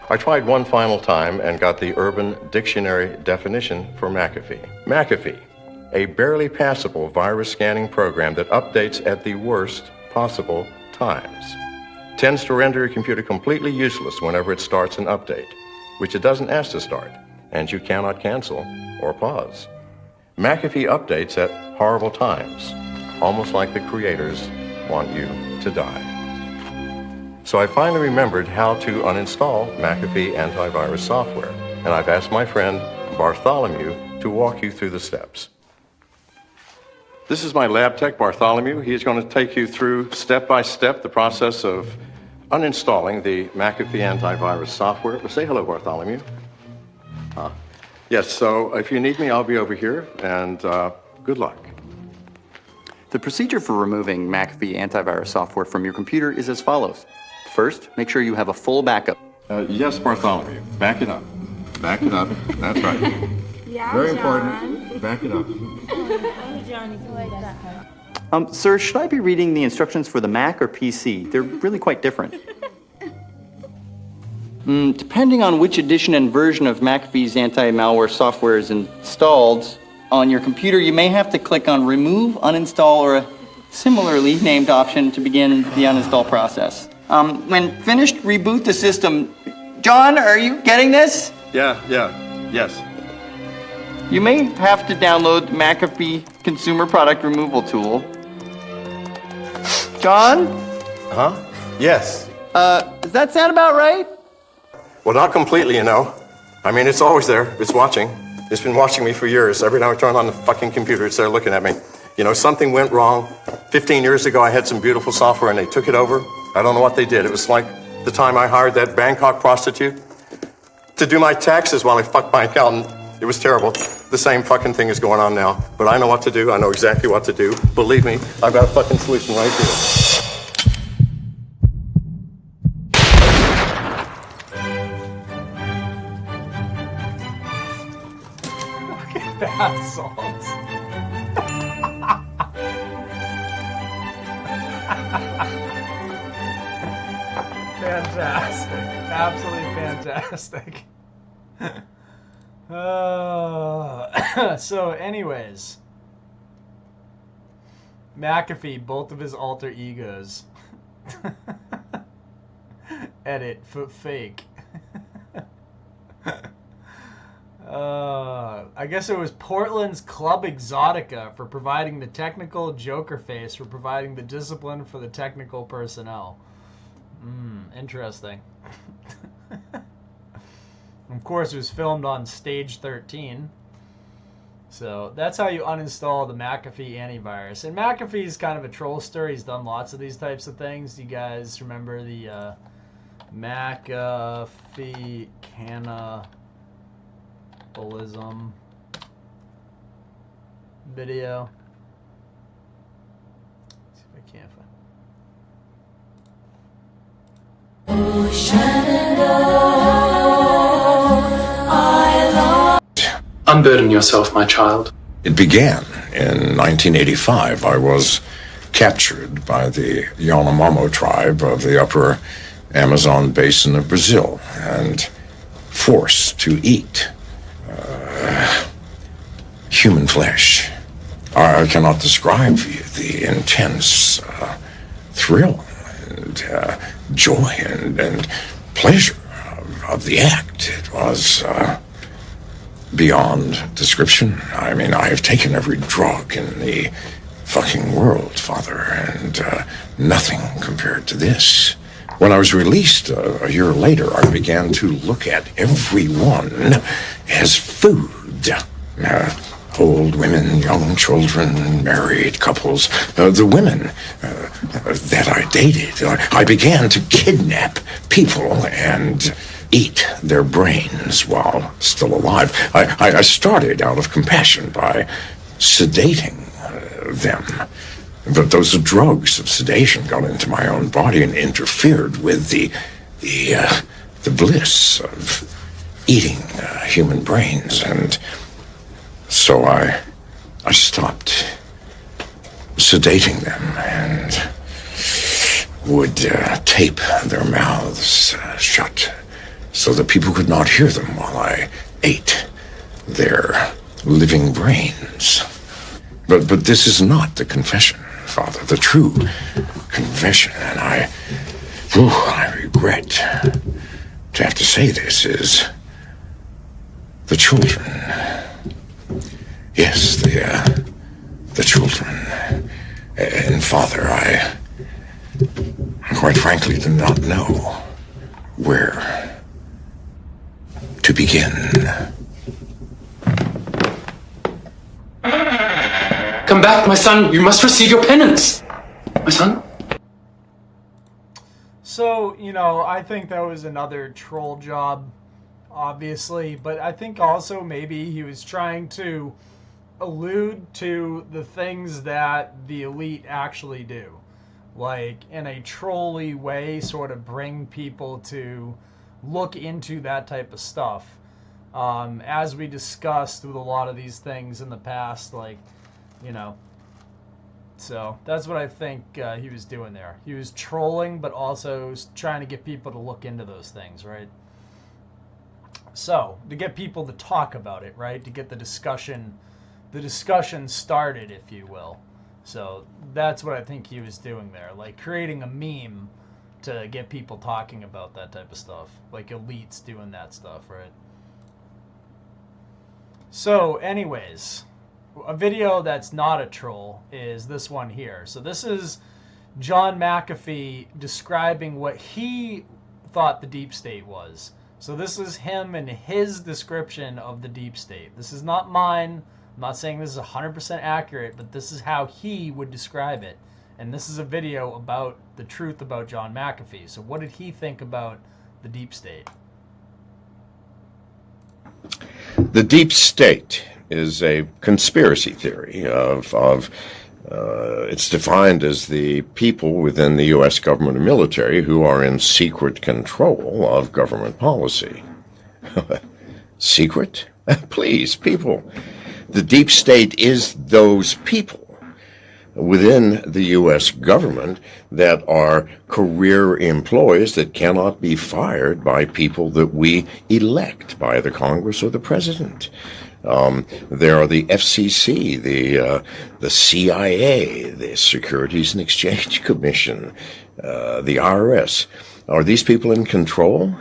I tried one final time and got the Urban Dictionary definition for McAfee. McAfee, a barely passable virus scanning program that updates at the worst possible times. Tends to render your computer completely useless whenever it starts an update, which it doesn't ask to start, and you cannot cancel or pause. McAfee updates at horrible times, almost like the creators want you to die. So I finally remembered how to uninstall McAfee antivirus software, and I've asked my friend Bartholomew to walk you through the steps. This is my lab tech, Bartholomew. He's going to take you through step by step the process of uninstalling the McAfee antivirus software. Well, say hello, Bartholomew. Yes, so if you need me, I'll be over here, and good luck. The procedure for removing McAfee antivirus software from your computer is as follows. First, make sure you have a full backup. Yes, Bartholomew. Back it up. Back it up. That's right. Yeah, Very John. important. Back it up. Sir, should I be reading the instructions for the Mac or PC? They're really quite different. Depending on which edition and version of McAfee's anti-malware software is installed on your computer, you may have to click on Remove, Uninstall, or a similarly named option to begin the uninstall process. When finished, reboot the system. John, are you getting this? Yes. You may have to download the McAfee Consumer Product Removal Tool. John? Huh? Yes. Does that sound about right? Well, not completely, you know. I mean, it's always there. It's watching. It's been watching me for years. Every time I turn on the fucking computer, it's there looking at me. You know, something went wrong. 15 years ago, I had some beautiful software, and they took it over. I don't know what they did. It was like the time I hired that Bangkok prostitute to do my taxes while I fucked my accountant. It was terrible. The same fucking thing is going on now. But I know what to do. I know exactly what to do. Believe me, I've got a fucking solution right here. Bath salts. Fantastic. Absolutely fantastic. So anyways, McAfee, both of his alter egos. Edit, fake. I guess it was Portland's Club Exotica for providing the technical, Joker Face for providing the discipline for the technical personnel. Interesting. Of course, it was filmed on Stage 13. So that's how you uninstall the McAfee antivirus. And McAfee's kind of a troll stir. He's done lots of these types of things. You guys remember the McAfee cannibalism video? Let's see if I can't find. Unburden yourself, my child. It began in 1985. I was captured by the Yanomamo tribe of the upper Amazon basin of Brazil and forced to eat human flesh. I cannot describe the intense thrill and joy and pleasure of the act. It was beyond description. I mean, I have taken every drug in the fucking world, Father, and nothing compared to this. When I was released a year later, I began to look at everyone as food. Old women, young children, married couples, the women that I dated. I began to kidnap people and eat their brains while still alive. I started out of compassion by sedating them. But those drugs of sedation got into my own body and interfered with the bliss of eating human brains, and so I stopped sedating them and would tape their mouths shut so that people could not hear them while I ate their living brains. But this is not the confession, Father, the true confession, and I regret to have to say this, is the children. Yes, the children. And Father, I quite frankly do not know where to begin. Come back, my son. You must receive your penance. My son? So, you know, I think that was another troll job, obviously, but I think also maybe he was trying to allude to the things that the elite actually do. Like, in a trolly way, sort of bring people to look into that type of stuff. As we discussed with a lot of these things in the past, like, you know. So that's what I think he was doing there. He was trolling, but also trying to get people to look into those things, right? So, to get people to talk about it, right? To get the discussion started, if you will. So that's what I think he was doing there, like creating a meme to get people talking about that type of stuff, like elites doing that stuff, right? So anyways, a video that's not a troll is this one here. So this is John McAfee describing what he thought the deep state was. So this is him and his description of the deep state. This is not mine. I'm not saying this is 100% accurate, but this is how he would describe it. And this is a video about the truth about John McAfee. So what did he think about the deep state? The deep state is a conspiracy theory of it's defined as the people within the U.S. government and military who are in secret control of government policy. Secret? Please, people. The deep state is those people within the U.S. government that are career employees that cannot be fired by people that we elect, by the Congress or the President. There are the FCC, the CIA, the Securities and Exchange Commission, the IRS. Are these people in control?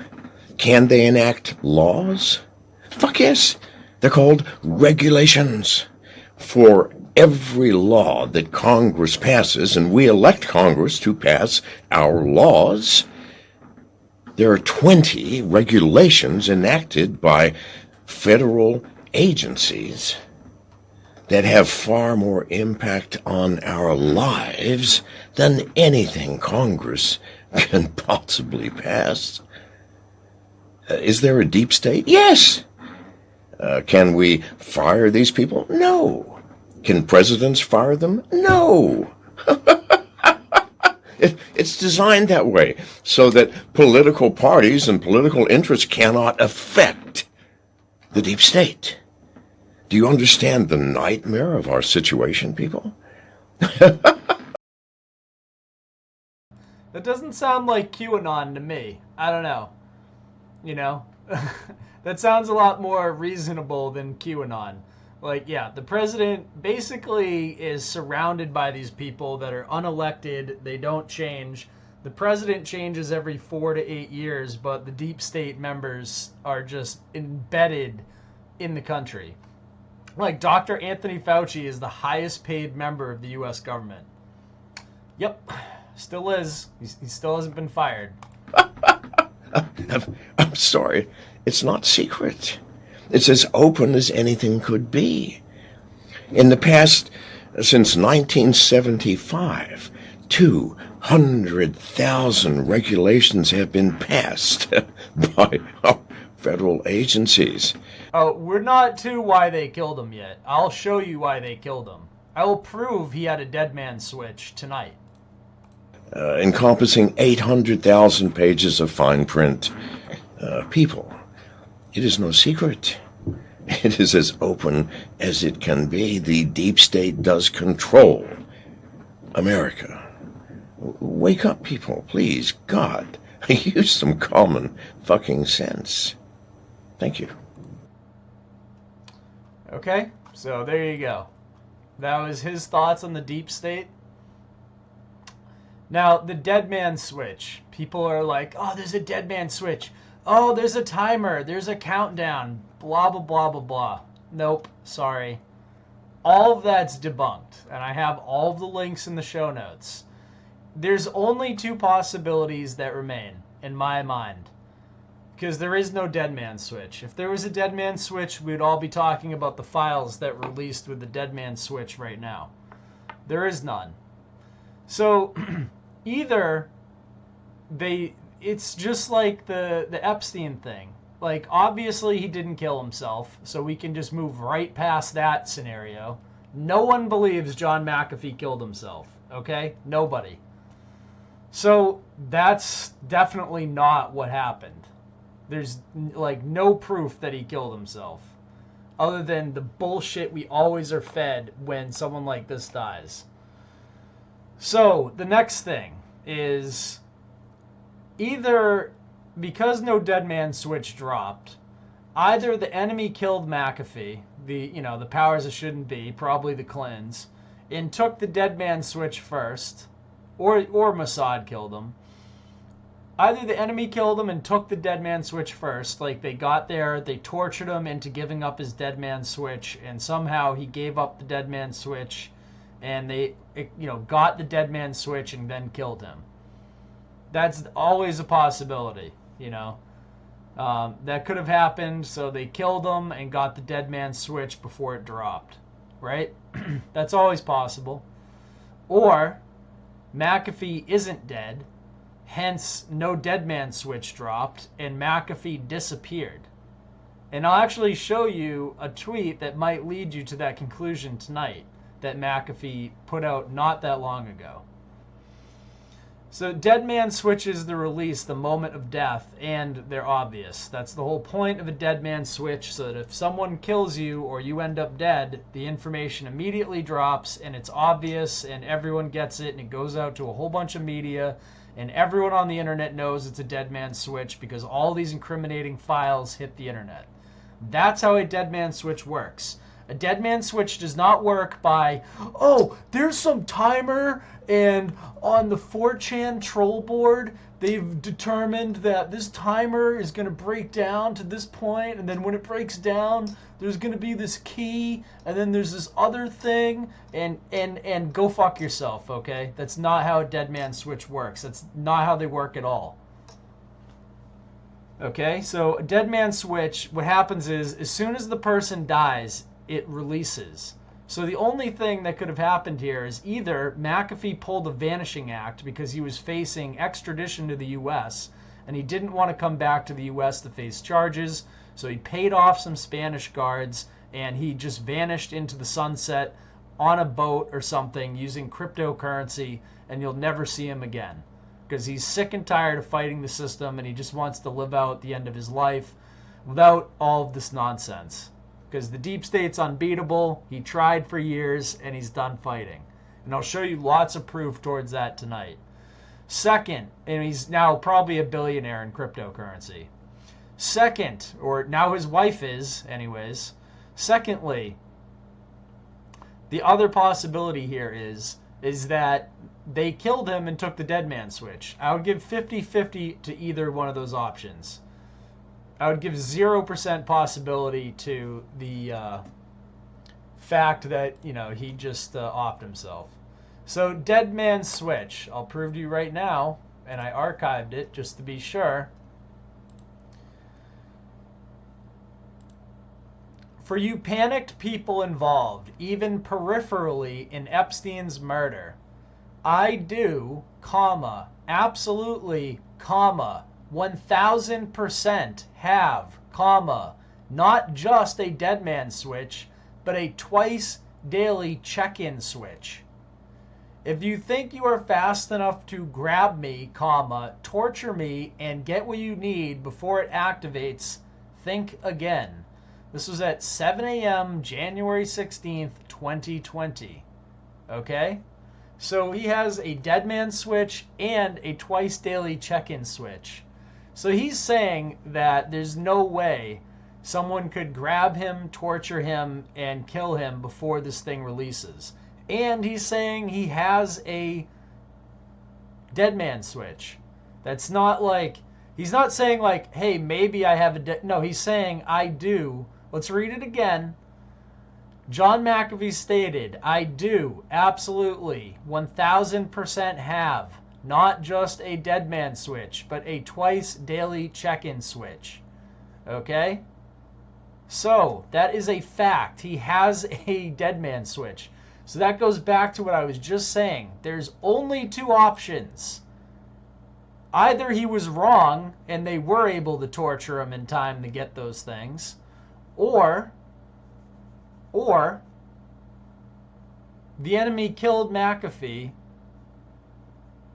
Can they enact laws? Fuck yes. They're called regulations. For every law that Congress passes, and we elect Congress to pass our laws, there are 20 regulations enacted by federal agencies that have far more impact on our lives than anything Congress can possibly pass. Is there a deep state? Yes. Can we fire these people? No. Can presidents fire them? No. It's designed that way so that political parties and political interests cannot affect the deep state. Do you understand the nightmare of our situation, people? That doesn't sound like QAnon to me. I don't know. You know? That sounds a lot more reasonable than QAnon. Like, yeah, the president basically is surrounded by these people that are unelected. They don't change. The president changes every 4 to 8 years, but the deep state members are just embedded in the country. Like, Dr. Anthony Fauci is the highest paid member of the U.S. government. Yep. Still is. He still hasn't been fired. I'm sorry. It's not secret. It's as open as anything could be. In the past, since 1975, 200,000 regulations have been passed by federal agencies. Oh, we're not to why they killed him yet. I'll show you why they killed him. I will prove he had a dead man switch tonight. Encompassing 800,000 pages of fine print. People, it is no secret. It is as open as it can be. The deep state does control America. Wake up, people, please. God, use some common fucking sense. Thank you. Okay, so there you go. That was his thoughts on the deep state. Now, the dead man switch. People are like, oh, there's a dead man switch. Oh, there's a timer. There's a countdown. Blah, blah, blah, blah, blah. Nope, sorry. All of that's debunked, and I have all of the links in the show notes. There's only two possibilities that remain, in my mind. Because there is no dead man switch. If there was a dead man switch, we'd all be talking about the files that were released with the dead man switch right now. There is none. So, either it's just like the Epstein thing. Like, obviously he didn't kill himself, so we can just move right past that scenario. No one believes John McAfee killed himself, okay? Nobody. So, that's definitely not what happened. There's, like, no proof that he killed himself. Other than the bullshit we always are fed when someone like this dies. So, the next thing is either, because no dead man switch dropped, either the enemy killed McAfee, the powers that shouldn't be, probably the Clintons, and took the dead man switch first, or Mossad killed him. Either the enemy killed him and took the dead man switch first, like they got there, they tortured him into giving up his dead man switch, and somehow he gave up the dead man switch, and they, got the dead man switch and then killed him. That's always a possibility, that could have happened, so they killed him and got the dead man switch before it dropped, right? That's always possible. Or McAfee isn't dead, hence no dead man switch dropped, and McAfee disappeared. And I'll actually show you a tweet that might lead you to that conclusion tonight that McAfee put out not that long ago. So dead man switches the release the moment of death, and they're obvious. That's the whole point of a dead man switch, so that if someone kills you or you end up dead, the information immediately drops, and it's obvious, and everyone gets it, and it goes out to a whole bunch of media, and everyone on the internet knows it's a dead man switch because all these incriminating files hit the internet. That's how a dead man switch works. A dead man switch does not work by, oh, there's some timer, and on the 4chan troll board, they've determined that this timer is going to break down to this point, and then when it breaks down, there's going to be this key, and then there's this other thing, and go fuck yourself, okay? That's not how a dead man switch works. That's not how they work at all. Okay, so a dead man switch, what happens is, as soon as the person dies, it releases. So the only thing that could have happened here is either McAfee pulled the Vanishing Act because he was facing extradition to the U.S. and he didn't want to come back to the U.S. to face charges, so he paid off some Spanish guards and he just vanished into the sunset on a boat or something using cryptocurrency, and you'll never see him again because he's sick and tired of fighting the system and he just wants to live out the end of his life without all of this nonsense. Because the deep state's unbeatable, he tried for years, and he's done fighting. And I'll show you lots of proof towards that tonight. Second, and he's now probably a billionaire in cryptocurrency. Second, or now his wife is, anyways. Secondly, the other possibility here is that they killed him and took the dead man switch. I would give 50-50 to either one of those options. I would give 0% possibility to the fact that, he just offed himself. So, dead man switch. I'll prove to you right now, and I archived it just to be sure. For you panicked people involved, even peripherally, in Epstein's murder, I do, comma, absolutely, comma, 1000% have, comma, not just a dead man switch, but a twice daily check-in switch. If you think you are fast enough to grab me, comma, torture me, and get what you need before it activates, think again. This was at 7 a.m. January 16th, 2020. Okay? So he has a dead man switch and a twice daily check-in switch. So he's saying that there's no way someone could grab him, torture him, and kill him before this thing releases. And he's saying he has a dead man switch. That's not like, he's not saying like, hey, maybe I have a no, he's saying I do. Let's read it again. John McAfee stated, I do, absolutely, 1000% have, not just a dead man switch, but a twice daily check-in switch. Okay? So, that is a fact. He has a dead man switch. So that goes back to what I was just saying. There's only two options. Either he was wrong and they were able to torture him in time to get those things, or the enemy killed McAfee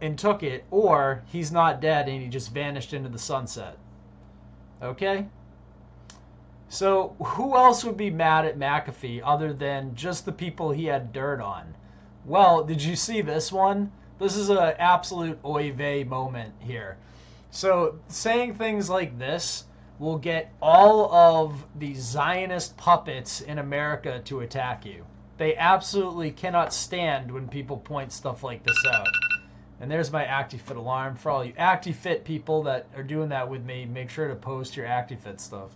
and took it, or he's not dead and he just vanished into the sunset. Okay? So who else would be mad at McAfee other than just the people he had dirt on? Well, did you see this one? This is an absolute oy vey moment here. So saying things like this will get all of the Zionist puppets in America to attack you. They absolutely cannot stand when people point stuff like this out. And there's my ActiFit alarm. For all you ActiFit people that are doing that with me, make sure to post your ActiFit stuff.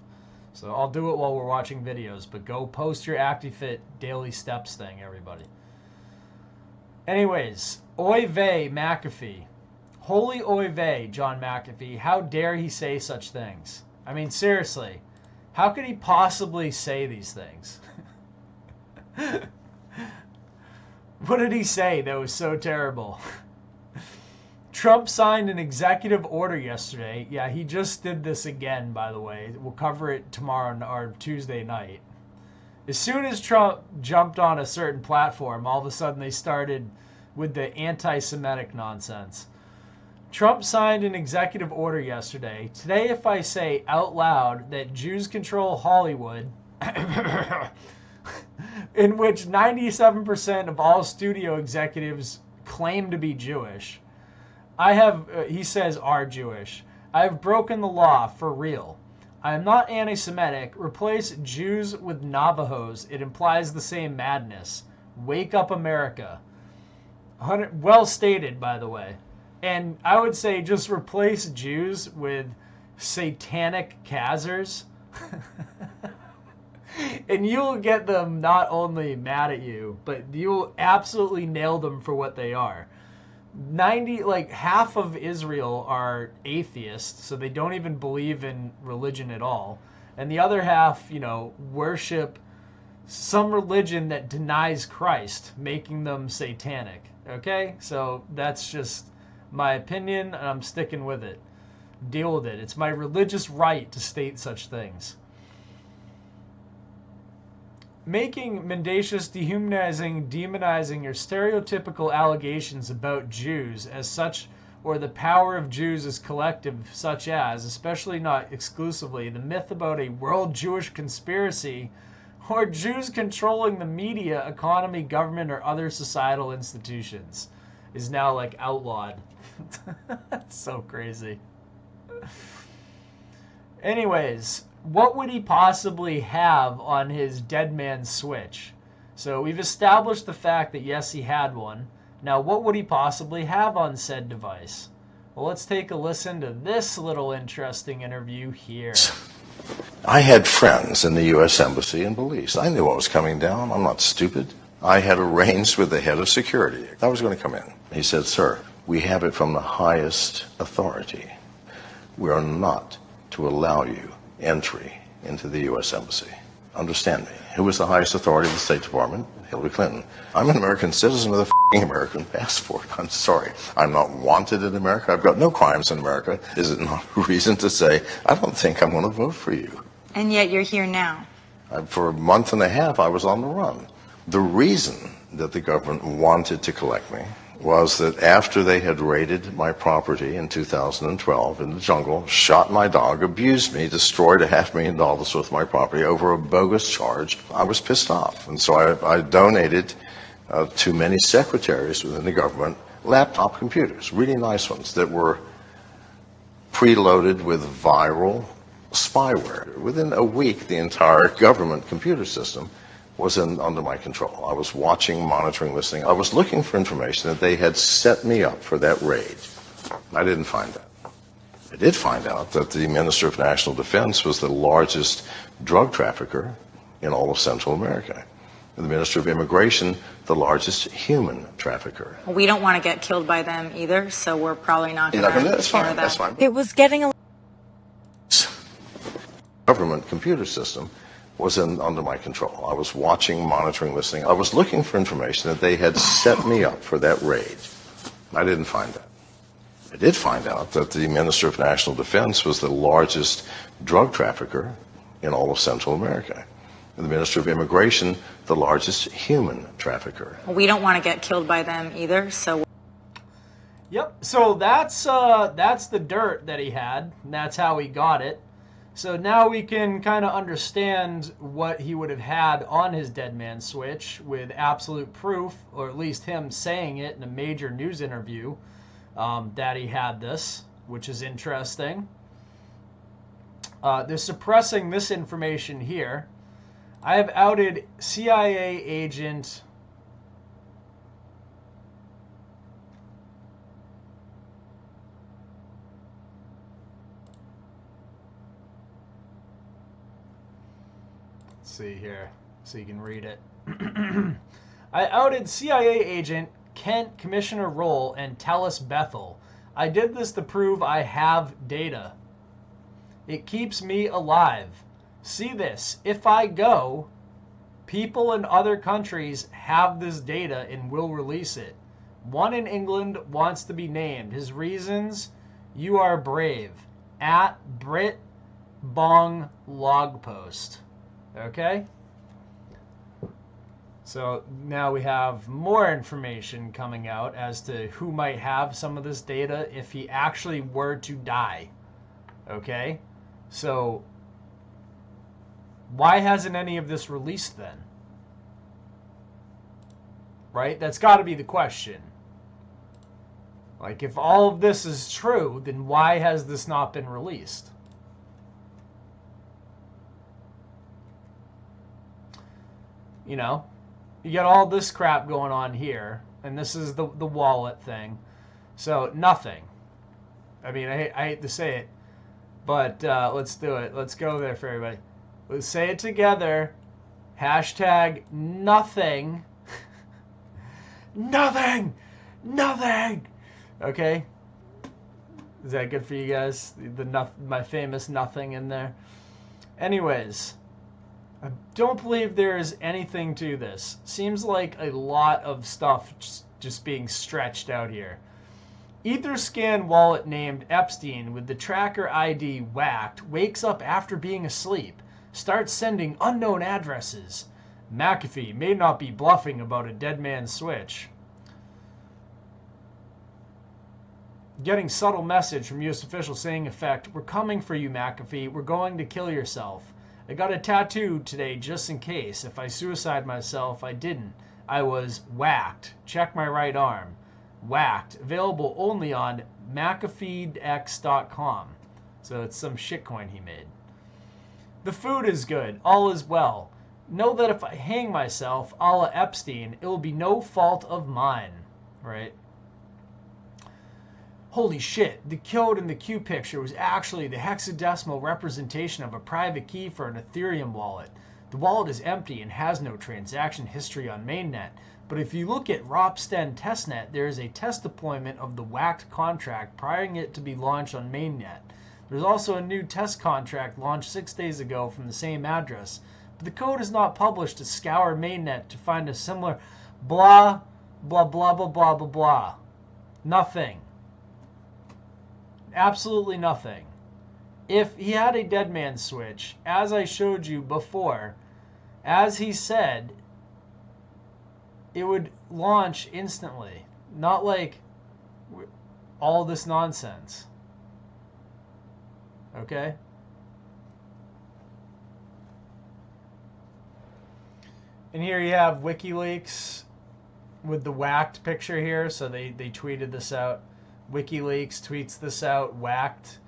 So I'll do it while we're watching videos, but go post your ActiFit daily steps thing, everybody. Anyways, oy vey, McAfee. Holy oy vey, John McAfee. How dare he say such things? I mean, seriously, how could he possibly say these things? What did he say that was so terrible? Trump signed an executive order yesterday. Yeah, he just did this again, by the way. We'll cover it tomorrow or Tuesday night. As soon as Trump jumped on a certain platform, all of a sudden they started with the anti-Semitic nonsense. Trump signed an executive order yesterday. Today, if I say out loud that Jews control Hollywood, in which 97% of all studio executives claim to be Jewish, he says, are Jewish. I have broken the law for real. I am not anti-Semitic. Replace Jews with Navajos. It implies the same madness. Wake up, America. Well stated, by the way. And I would say just replace Jews with satanic Khazars. And you'll get them not only mad at you, but you'll absolutely nail them for what they are. Half of Israel are atheists, so they don't even believe in religion at all. And the other half, worship some religion that denies Christ, making them satanic. Okay? So that's just my opinion, and I'm sticking with it. Deal with it. It's my religious right to state such things. Making mendacious, dehumanizing, demonizing, or stereotypical allegations about Jews as such, or the power of Jews as collective, such as, especially not exclusively, the myth about a world Jewish conspiracy, or Jews controlling the media, economy, government, or other societal institutions, is now outlawed. That's so crazy. Anyways, what would he possibly have on his dead man switch? So we've established the fact that yes, he had one. Now, what would he possibly have on said device? Well, let's take a listen to this little interesting interview here. I had friends in the U.S. Embassy in Belize. I knew what was coming down. I'm not stupid. I had arranged with the head of security. I was going to come in. He said, "Sir, we have it from the highest authority. We are not to allow you entry into the U.S. Embassy." Understand me. Who was the highest authority of the State Department? Hillary Clinton. I'm an American citizen with a f***ing American passport. I'm sorry. I'm not wanted in America. I've got no crimes in America. Is it not a reason to say, I don't think I'm going to vote for you? And yet you're here now. For a month and a half, I was on the run. The reason that the government wanted to collect me was that after they had raided my property in 2012 in the jungle, shot my dog, abused me, destroyed $500,000 worth of my property over a bogus charge, I was pissed off. And so I donated to many secretaries within the government laptop computers, really nice ones, that were preloaded with viral spyware. Within a week, the entire government computer system was under my control. I was watching, monitoring, listening. I was looking for information that they had set me up for that raid. I didn't find that. I did find out that the Minister of National Defense was the largest drug trafficker in all of Central America. And the Minister of Immigration, the largest human trafficker. We don't want to get killed by them either, so we're probably not going to That's fine. That's fine. It was getting a government computer system was under my control. I was watching, monitoring, listening. I was looking for information that they had set me up for that raid. I didn't find that. I did find out that the Minister of National Defense was the largest drug trafficker in all of Central America. And the Minister of Immigration, the largest human trafficker. We don't want to get killed by them either, so. Yep, so that's the dirt that he had, and that's how he got it. So now we can kind of understand what he would have had on his Dead Man Switch with absolute proof, or at least him saying it in a major news interview, that he had this, which is interesting. They're suppressing this information here. I have outed CIA agent... see here so you can read it. I outed CIA agent Kent Commissioner Roll and Tellus Bethel. I did this to prove I have data. It keeps me alive. See this. If I go, people in other countries have this data and will release it. One in England wants to be named. His reasons: you are brave. At Brit Bong Log Post. Okay? So now we have more information coming out as to who might have some of this data if he actually were to die. Okay? So why hasn't any of this released then? Right? That's got to be the question. Like, if all of this is true, then why has this not been released? You know, you got all this crap going on here, and this is the wallet thing. So, nothing. I mean, I hate to say it, but let's do it. Let's go there for everybody. Let's say it together. Hashtag nothing. Nothing! Nothing! Okay? Is that good for you guys? My famous nothing in there? Anyways, I don't believe there is anything to this. Seems like a lot of stuff just being stretched out here. Etherscan wallet named Epstein with the tracker ID whacked wakes up after being asleep. Starts sending unknown addresses. McAfee may not be bluffing about a dead man's switch. Getting subtle message from U.S. officials saying, effect, we're coming for you, McAfee. We're going to kill yourself. I got a tattoo today just in case. If I suicide myself, I didn't. I was whacked. Check my right arm. Whacked. Available only on McAfeeX.com. So it's some shitcoin he made. The food is good. All is well. Know that if I hang myself, a la Epstein, it will be no fault of mine. Right? Holy shit, the code in the Q picture was actually the hexadecimal representation of a private key for an Ethereum wallet. The wallet is empty and has no transaction history on mainnet. But if you look at Ropsten testnet, there is a test deployment of the WACT contract prior to it to be launched on mainnet. There's also a new test contract launched 6 days ago from the same address, but the code is not published to scour mainnet to find a similar blah, blah, blah, blah, blah, blah, blah. Nothing. Absolutely nothing. If he had a dead man switch, as I showed you before, as he said, it would launch instantly. Not like all this nonsense. Okay? And here you have WikiLeaks with the whacked picture here. So they tweeted this out. WikiLeaks tweets this out, whacked.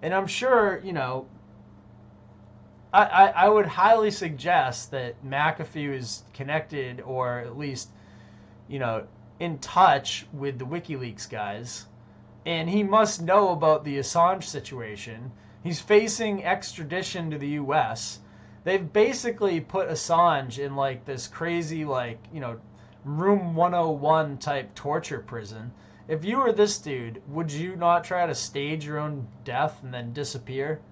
And I'm sure, you know, I would highly suggest that McAfee is connected, or at least, you know, in touch with the WikiLeaks guys. And he must know about the Assange situation. He's facing extradition to the U.S. They've basically put Assange in like this crazy, like, you know, room 101 type torture prison. If you were this dude, would you not try to stage your own death and then disappear?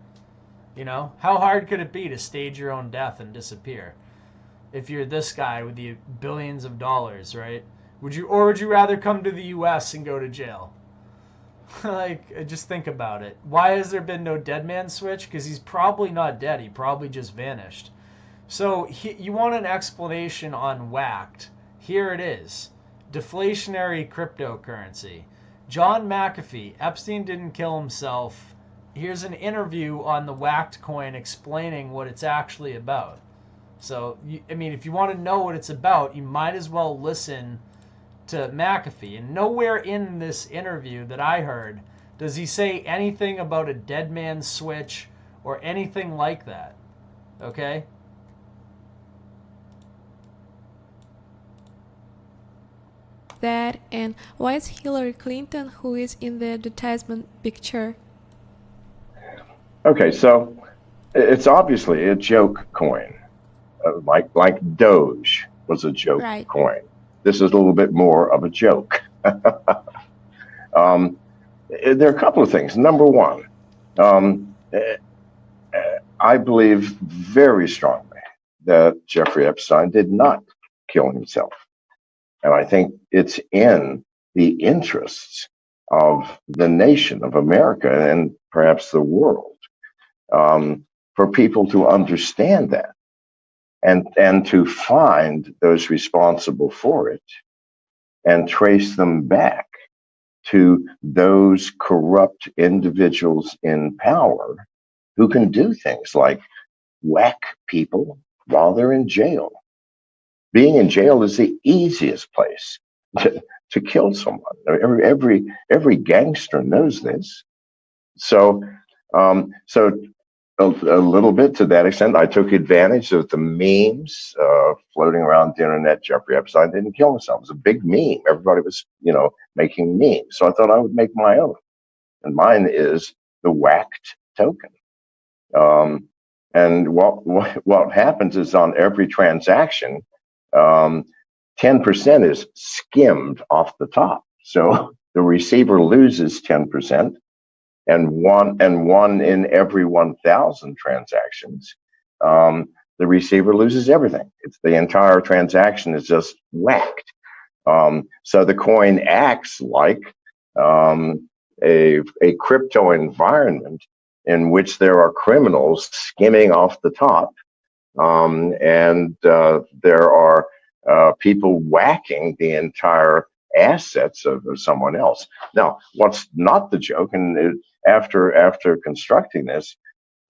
You know, how hard could it be to stage your own death and disappear? If you're this guy with the billions of dollars, right? Would you rather come to the U.S. and go to jail? Like, just think about it. Why has there been no dead man switch? Because he's probably not dead. He probably just vanished. So you want an explanation on whacked? Here it is. Deflationary cryptocurrency. John McAfee. Epstein didn't kill himself. Here's an interview on the whacked coin explaining what it's actually about. So, I mean, if you want to know what it's about, you might as well listen to McAfee. And nowhere in this interview that I heard does he say anything about a dead man switch or anything like that. Okay? That, and why is Hillary Clinton, who is in the advertisement picture? Okay, so it's obviously a joke coin, like Doge was a joke coin. This is a little bit more of a joke. There are a couple of things. Number one, I believe very strongly that Jeffrey Epstein did not kill himself. And I think it's in the interests of the nation of America and perhaps the world for people to understand that and to find those responsible for it and trace them back to those corrupt individuals in power who can do things like whack people while they're in jail. Being in jail is the easiest place to kill someone. Every gangster knows this. So a little bit to that extent, I took advantage of the memes floating around the internet. Jeffrey Epstein didn't kill himself. It was a big meme. Everybody was, making memes. So I thought I would make my own, and mine is the whacked token. And what happens is on every transaction, 10% is skimmed off the top. So the receiver loses 10%, and one in every 1,000 transactions, the receiver loses everything. It's the entire transaction is just whacked. So the coin acts like a crypto environment in which there are criminals skimming off the top. And there are people whacking the entire assets of someone else. Now, what's not the joke, and after constructing this,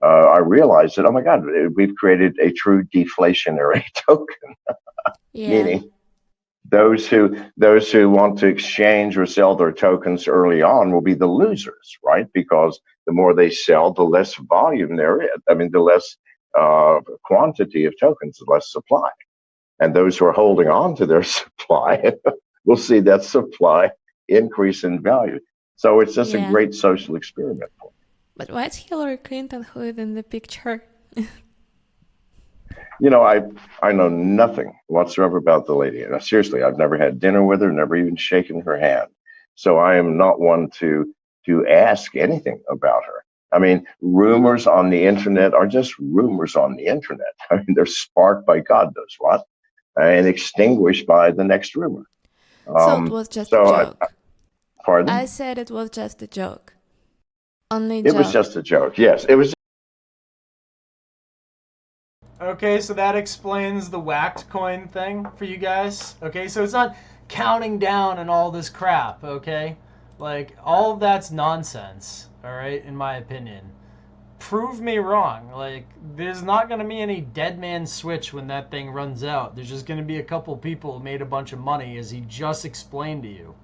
I realized that, oh my God, we've created a true deflationary token. Meaning those who want to exchange or sell their tokens early on will be the losers, right? Because the more they sell, the less volume there is. I mean, the less quantity of tokens, the less supply. And those who are holding on to their supply will see that supply increase in value. So it's just a great social experiment. But why is Hillary Clinton who is in the picture? I know nothing whatsoever about the lady. And seriously, I've never had dinner with her, never even shaken her hand. So I am not one to ask anything about her. I mean, rumors on the internet are just rumors on the internet. I mean, they're sparked by God knows what and extinguished by the next rumor. So it was just a joke. Pardon? I said it was just a joke. Only It joke. was just a joke. Yes, it was. Okay, so that explains the whacked coin thing for you guys. Okay, so it's not counting down and all this crap, okay? Like, all of that's nonsense, alright, in my opinion. Prove me wrong. Like, there's not going to be any dead man switch when that thing runs out. There's just going to be a couple people who made a bunch of money, as he just explained to you.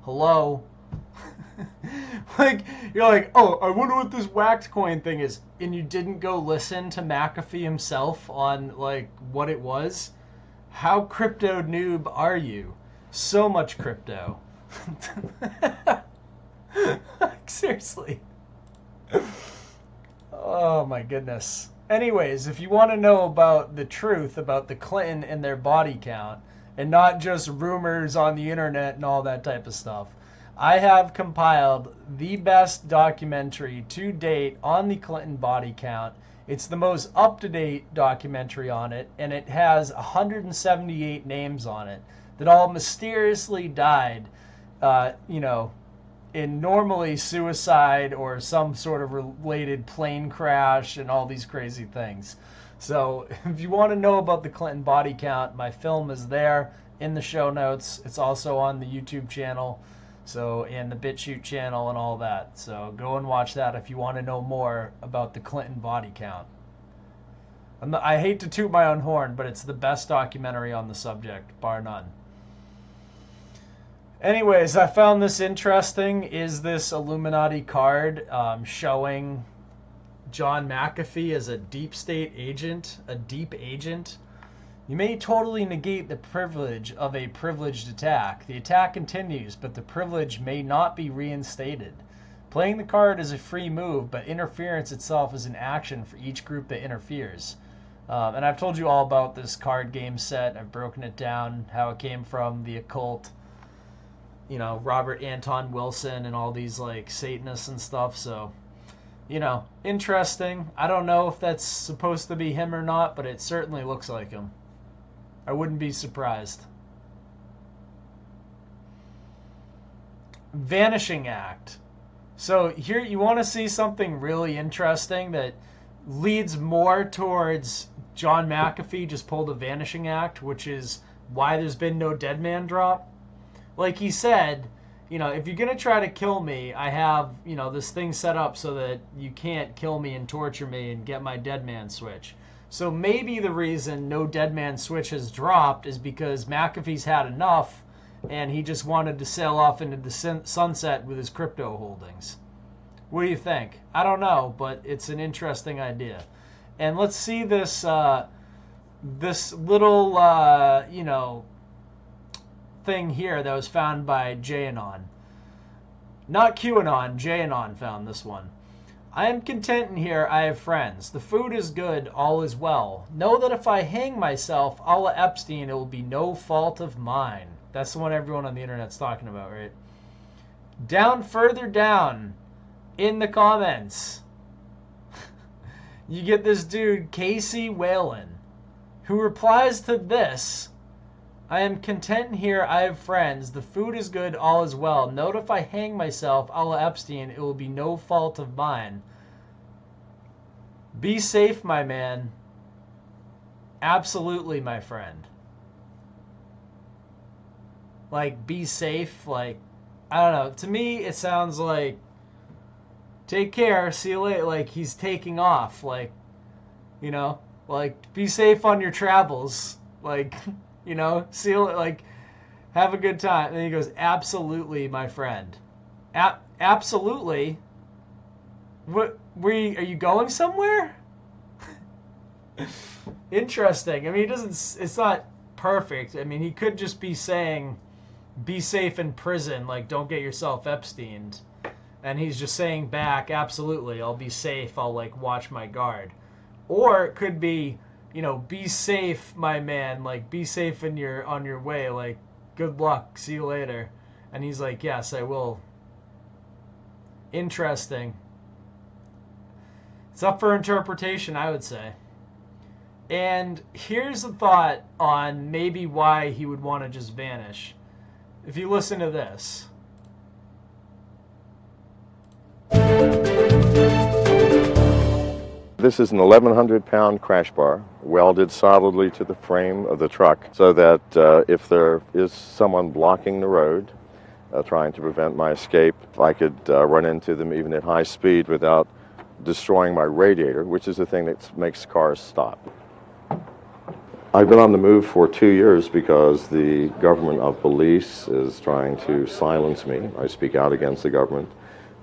Hello? Like, you're like, oh, I wonder what this whacked coin thing is. And you didn't go listen to McAfee himself on, like, what it was? How crypto noob are you? So much crypto. Seriously. Oh my goodness. Anyways, if you want to know about the truth about the Clinton and their body count, and not just rumors on the internet and all that type of stuff, I have compiled the best documentary to date on the Clinton body count. It's the most up-to-date documentary on it, and it has 178 names on it that all mysteriously died, in normally suicide or some sort of related plane crash and all these crazy things. So if you want to know about the Clinton body count, my film is there in the show notes. It's also on the YouTube channel, and the BitChute channel and all that. So go and watch that if you want to know more about the Clinton body count. I hate to toot my own horn, but it's the best documentary on the subject, bar none. Anyways, I found this interesting. Is this Illuminati card showing John McAfee as a deep state agent, a deep agent? You may totally negate the privilege of a privileged attack. The attack continues, but the privilege may not be reinstated. Playing the card is a free move, but interference itself is an action for each group that interferes. And I've told you all about this card game set. I've broken it down, how it came from the occult, Robert Anton Wilson and all these like Satanists and stuff. So, interesting. I don't know if that's supposed to be him or not, but it certainly looks like him. I wouldn't be surprised. Vanishing Act. So here you want to see something really interesting that leads more towards John McAfee just pulled a Vanishing Act, which is why there's been no dead man drop. Like he said, if you're going to try to kill me, I have, this thing set up so that you can't kill me and torture me and get my dead man switch. So maybe the reason no dead man switch has dropped is because McAfee's had enough and he just wanted to sail off into the sunset with his crypto holdings. What do you think? I don't know, but it's an interesting idea. And let's see this this little, thing here that was found by JAnon. Not QAnon, JAnon found this one. I am content in here, I have friends. The food is good, all is well. Know that if I hang myself, a la Epstein, it will be no fault of mine. That's the one everyone on the internet's talking about, right? Down, further down, in the comments, you get this dude, Casey Whalen, who replies to this. I am content here, I have friends. The food is good, all is well. Note if I hang myself, a la Epstein, it will be no fault of mine. Be safe, my man. Absolutely, my friend. Like, be safe, like, I don't know. To me, it sounds like, take care, see you later. Like, he's taking off, like, like, be safe on your travels. Like, see you, like, have a good time. And he goes, absolutely, my friend. Absolutely? What, are you going somewhere? Interesting. I mean, it's not perfect. I mean, he could just be saying, be safe in prison, like, don't get yourself Epsteined. And he's just saying back, absolutely, I'll be safe, I'll, like, watch my guard. Or it could be, you know, be safe, my man. Like, be safe on your way. Like, good luck. See you later. And he's like, yes, I will. Interesting. It's up for interpretation, I would say. And here's a thought on maybe why he would want to just vanish. If you listen to this. This is an 1,100-pound crash bar welded solidly to the frame of the truck so that if there is someone blocking the road trying to prevent my escape, I could run into them even at high speed without destroying my radiator, which is the thing that makes cars stop. I've been on the move for 2 years because the government of Belize is trying to silence me. I speak out against the government.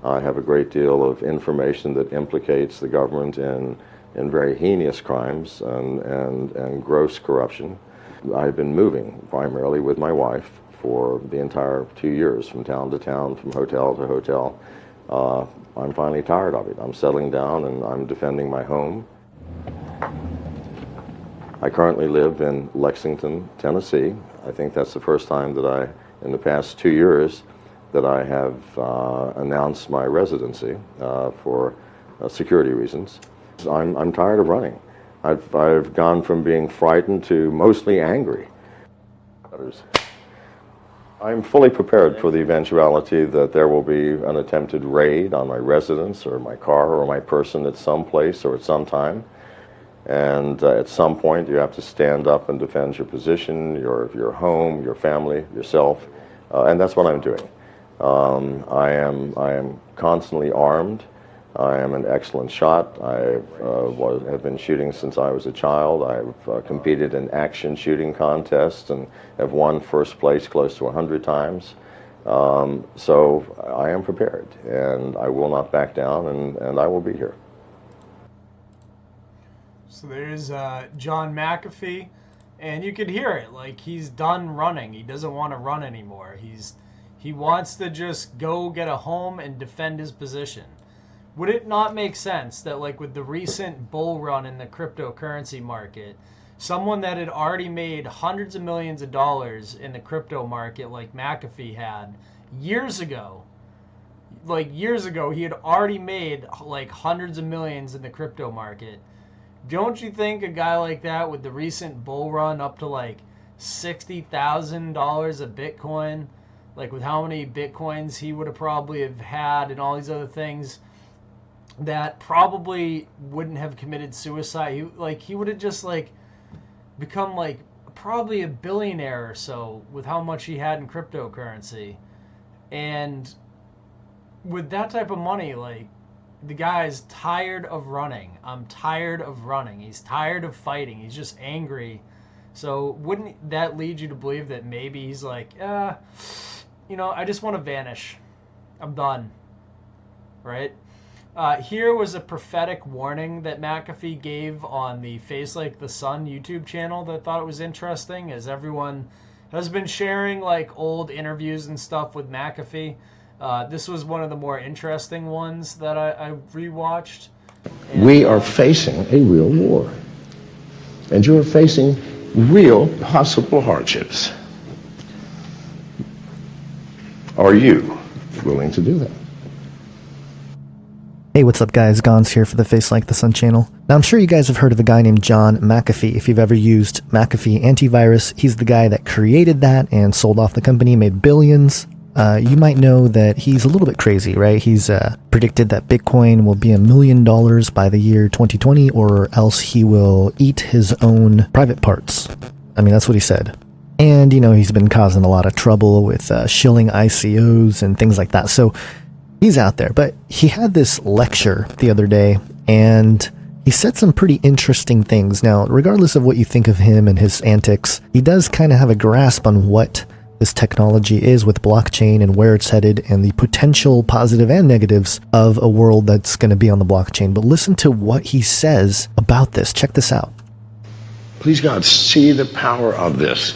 I have a great deal of information that implicates the government in very heinous crimes and gross corruption. I've been moving primarily with my wife for the entire 2 years, from town to town, from hotel to hotel. I'm finally tired of it. I'm settling down and I'm defending my home. I currently live in Lexington, Tennessee. I think that's the first time that in the past 2 years, that I have announced my residency for security reasons. I'm tired of running. I've gone from being frightened to mostly angry. I'm fully prepared for the eventuality that there will be an attempted raid on my residence or my car or my person at some place or at some time. And at some point, you have to stand up and defend your position, your home, your family, yourself, and that's what I'm doing. I am constantly armed. I am an excellent shot. I have been shooting since I was a child. I've competed in action shooting contests and have won first place close to 100 times. So I am prepared, and I will not back down, and I will be here. So there's John McAfee, and you could hear it. Like, he's done running. He doesn't want to run anymore. He wants to just go get a home and defend his position. Would it not make sense that, like, with the recent bull run in the cryptocurrency market, someone that had already made hundreds of millions of dollars in the crypto market like McAfee had years ago, he had already made like hundreds of millions in the crypto market. Don't you think a guy like that with the recent bull run up to like $60,000 a Bitcoin, like with how many Bitcoins he would have probably have had and all these other things, that probably wouldn't have committed suicide? He would have just like become like probably a billionaire or so with how much he had in cryptocurrency. And with that type of money, like, the guy's tired of running. I'm tired of running. He's tired of fighting. He's just angry. So wouldn't that lead you to believe that maybe he's like, I just want to vanish. I'm done. Right? Here was a prophetic warning that McAfee gave on the Face Like the Sun YouTube channel that I thought it was interesting, as everyone has been sharing like old interviews and stuff with McAfee. This was one of the more interesting ones that I rewatched. We are facing a real war. And you are facing real possible hardships. Are you willing to do that? Hey, what's up guys? Gons here for the Face Like the Sun channel. Now I'm sure you guys have heard of a guy named John McAfee. If you've ever used McAfee antivirus, he's the guy that created that and sold off the company, made billions. You might know that he's a little bit crazy, right? He's predicted that Bitcoin will be $1 million by the year 2020, or else he will eat his own private parts. I mean, that's what he said. And, he's been causing a lot of trouble with shilling ICOs and things like that. So he's out there. But he had this lecture the other day, and he said some pretty interesting things. Now, regardless of what you think of him and his antics, he does kind of have a grasp on what this technology is with blockchain and where it's headed and the potential positive and negatives of a world that's going to be on the blockchain. But listen to what he says about this. Check this out. Please God, see the power of this,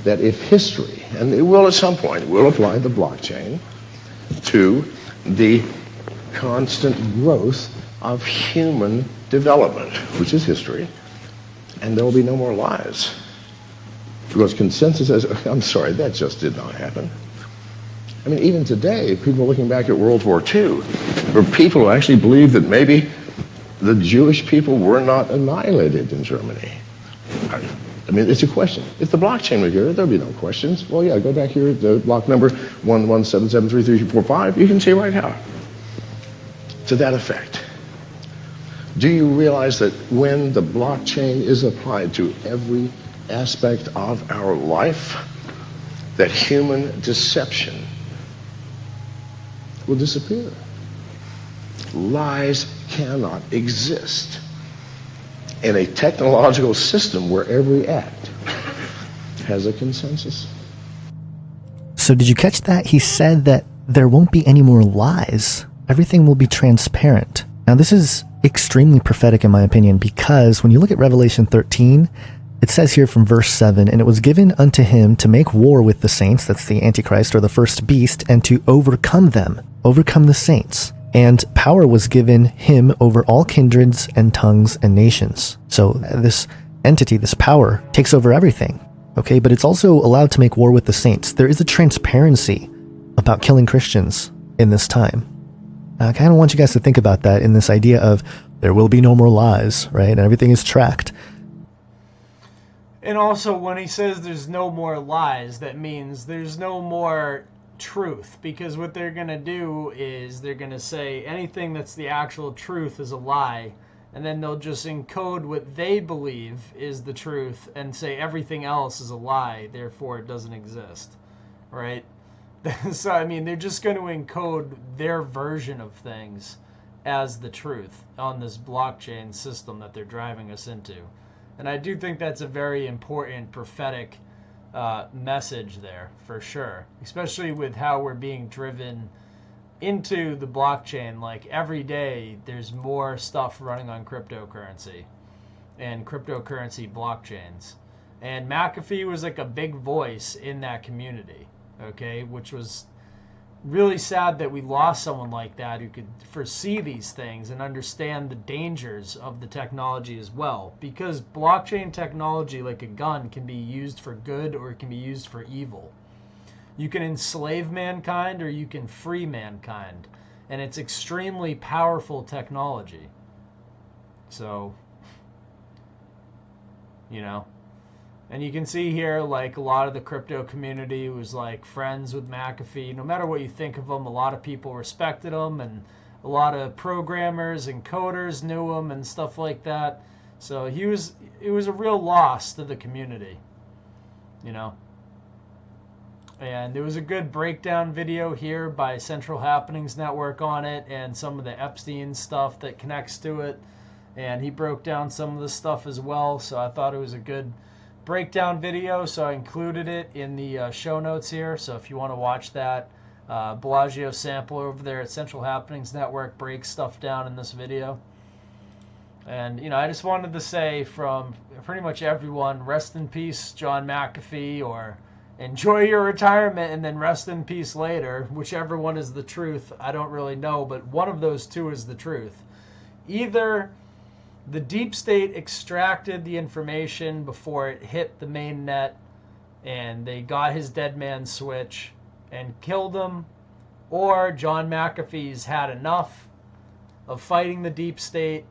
that if history, and it will at some point, will apply the blockchain to the constant growth of human development, which is history, and there will be no more lies. Because consensus says, I'm sorry, that just did not happen. I mean, even today, people are looking back at World War II, there were people who actually believed that maybe the Jewish people were not annihilated in Germany. I mean, it's a question. If the blockchain were here, there'd be no questions. Well, yeah, go back here to block number 11773345. You can see right how. To that effect. Do you realize that when the blockchain is applied to every aspect of our life, that human deception will disappear? Lies cannot exist in a technological system where every act has a consensus. So did you catch that? He said that there won't be any more lies. Everything will be transparent. Now this is extremely prophetic in my opinion, because when you look at Revelation 13, it says here from verse 7, and it was given unto him to make war with the saints, that's the Antichrist or the first beast, and to overcome them, overcome the saints. And power was given him over all kindreds and tongues and nations. So this entity, this power, takes over everything. Okay, but it's also allowed to make war with the saints. There is a transparency about killing Christians in this time. Now, I kind of want you guys to think about that in this idea of there will be no more lies, right? And everything is tracked. And also, when he says there's no more lies, that means there's no more truth, because what they're going to do is they're going to say anything that's the actual truth is a lie, and then they'll just encode what they believe is the truth and say everything else is a lie, therefore it doesn't exist, right? So, I mean, they're just going to encode their version of things as the truth on this blockchain system that they're driving us into. And I do think that's a very important prophetic message there, for sure. Especially with how we're being driven into the blockchain. Like, every day, there's more stuff running on cryptocurrency and cryptocurrency blockchains. And McAfee was like a big voice in that community, okay? Which was really sad that we lost someone like that who could foresee these things and understand the dangers of the technology as well. Because blockchain technology, like a gun, can be used for good or it can be used for evil. You can enslave mankind or you can free mankind. And it's extremely powerful technology. So, you know. And you can see here, like, a lot of the crypto community was, like, friends with McAfee. No matter what you think of him, a lot of people respected him, and a lot of programmers and coders knew him and stuff like that. So it was a real loss to the community, you know. And there was a good breakdown video here by Central Happenings Network on it, and some of the Epstein stuff that connects to it. And he broke down some of the stuff as well, so I thought it was a good breakdown video, so I included it in the show notes here. So if you want to watch that, Bellagio Sample over there at Central Happenings Network breaks stuff down in this video. And, you know, I just wanted to say from pretty much everyone, rest in peace, John McAfee, or enjoy your retirement and then rest in peace later. Whichever one is the truth, I don't really know, but one of those two is the truth. Either the deep state extracted the information before it hit the main net and they got his dead man switch and killed him, or John McAfee's had enough of fighting the deep state,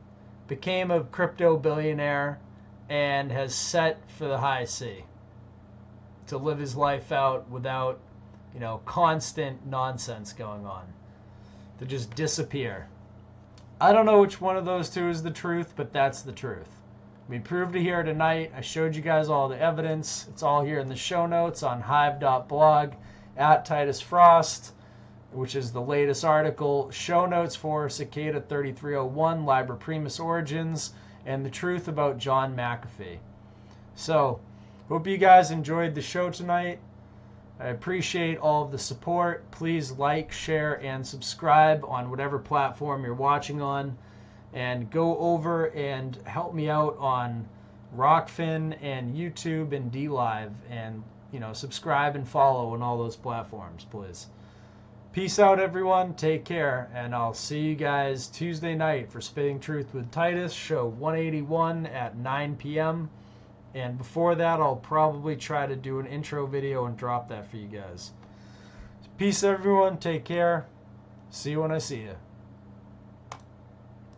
became a crypto billionaire, and has set for the high sea to live his life out without, you know, constant nonsense going on, to just disappear. I don't know which one of those two is the truth, but that's the truth. We proved it here tonight. I showed you guys all the evidence. It's all here in the show notes on hive.blog at Titus Frost, which is the latest article. Show notes for Cicada 3301, Liber Primus Origins, and the truth about John McAfee. So, hope you guys enjoyed the show tonight. I appreciate all of the support. Please like, share, and subscribe on whatever platform you're watching on. And go over and help me out on Rockfin and YouTube and DLive. And, you know, subscribe and follow on all those platforms, please. Peace out, everyone. Take care, and I'll see you guys Tuesday night for Spitting Truth with Titus, show 181 at 9 p.m. And before that, I'll probably try to do an intro video and drop that for you guys. Peace, everyone. Take care. See you when I see you.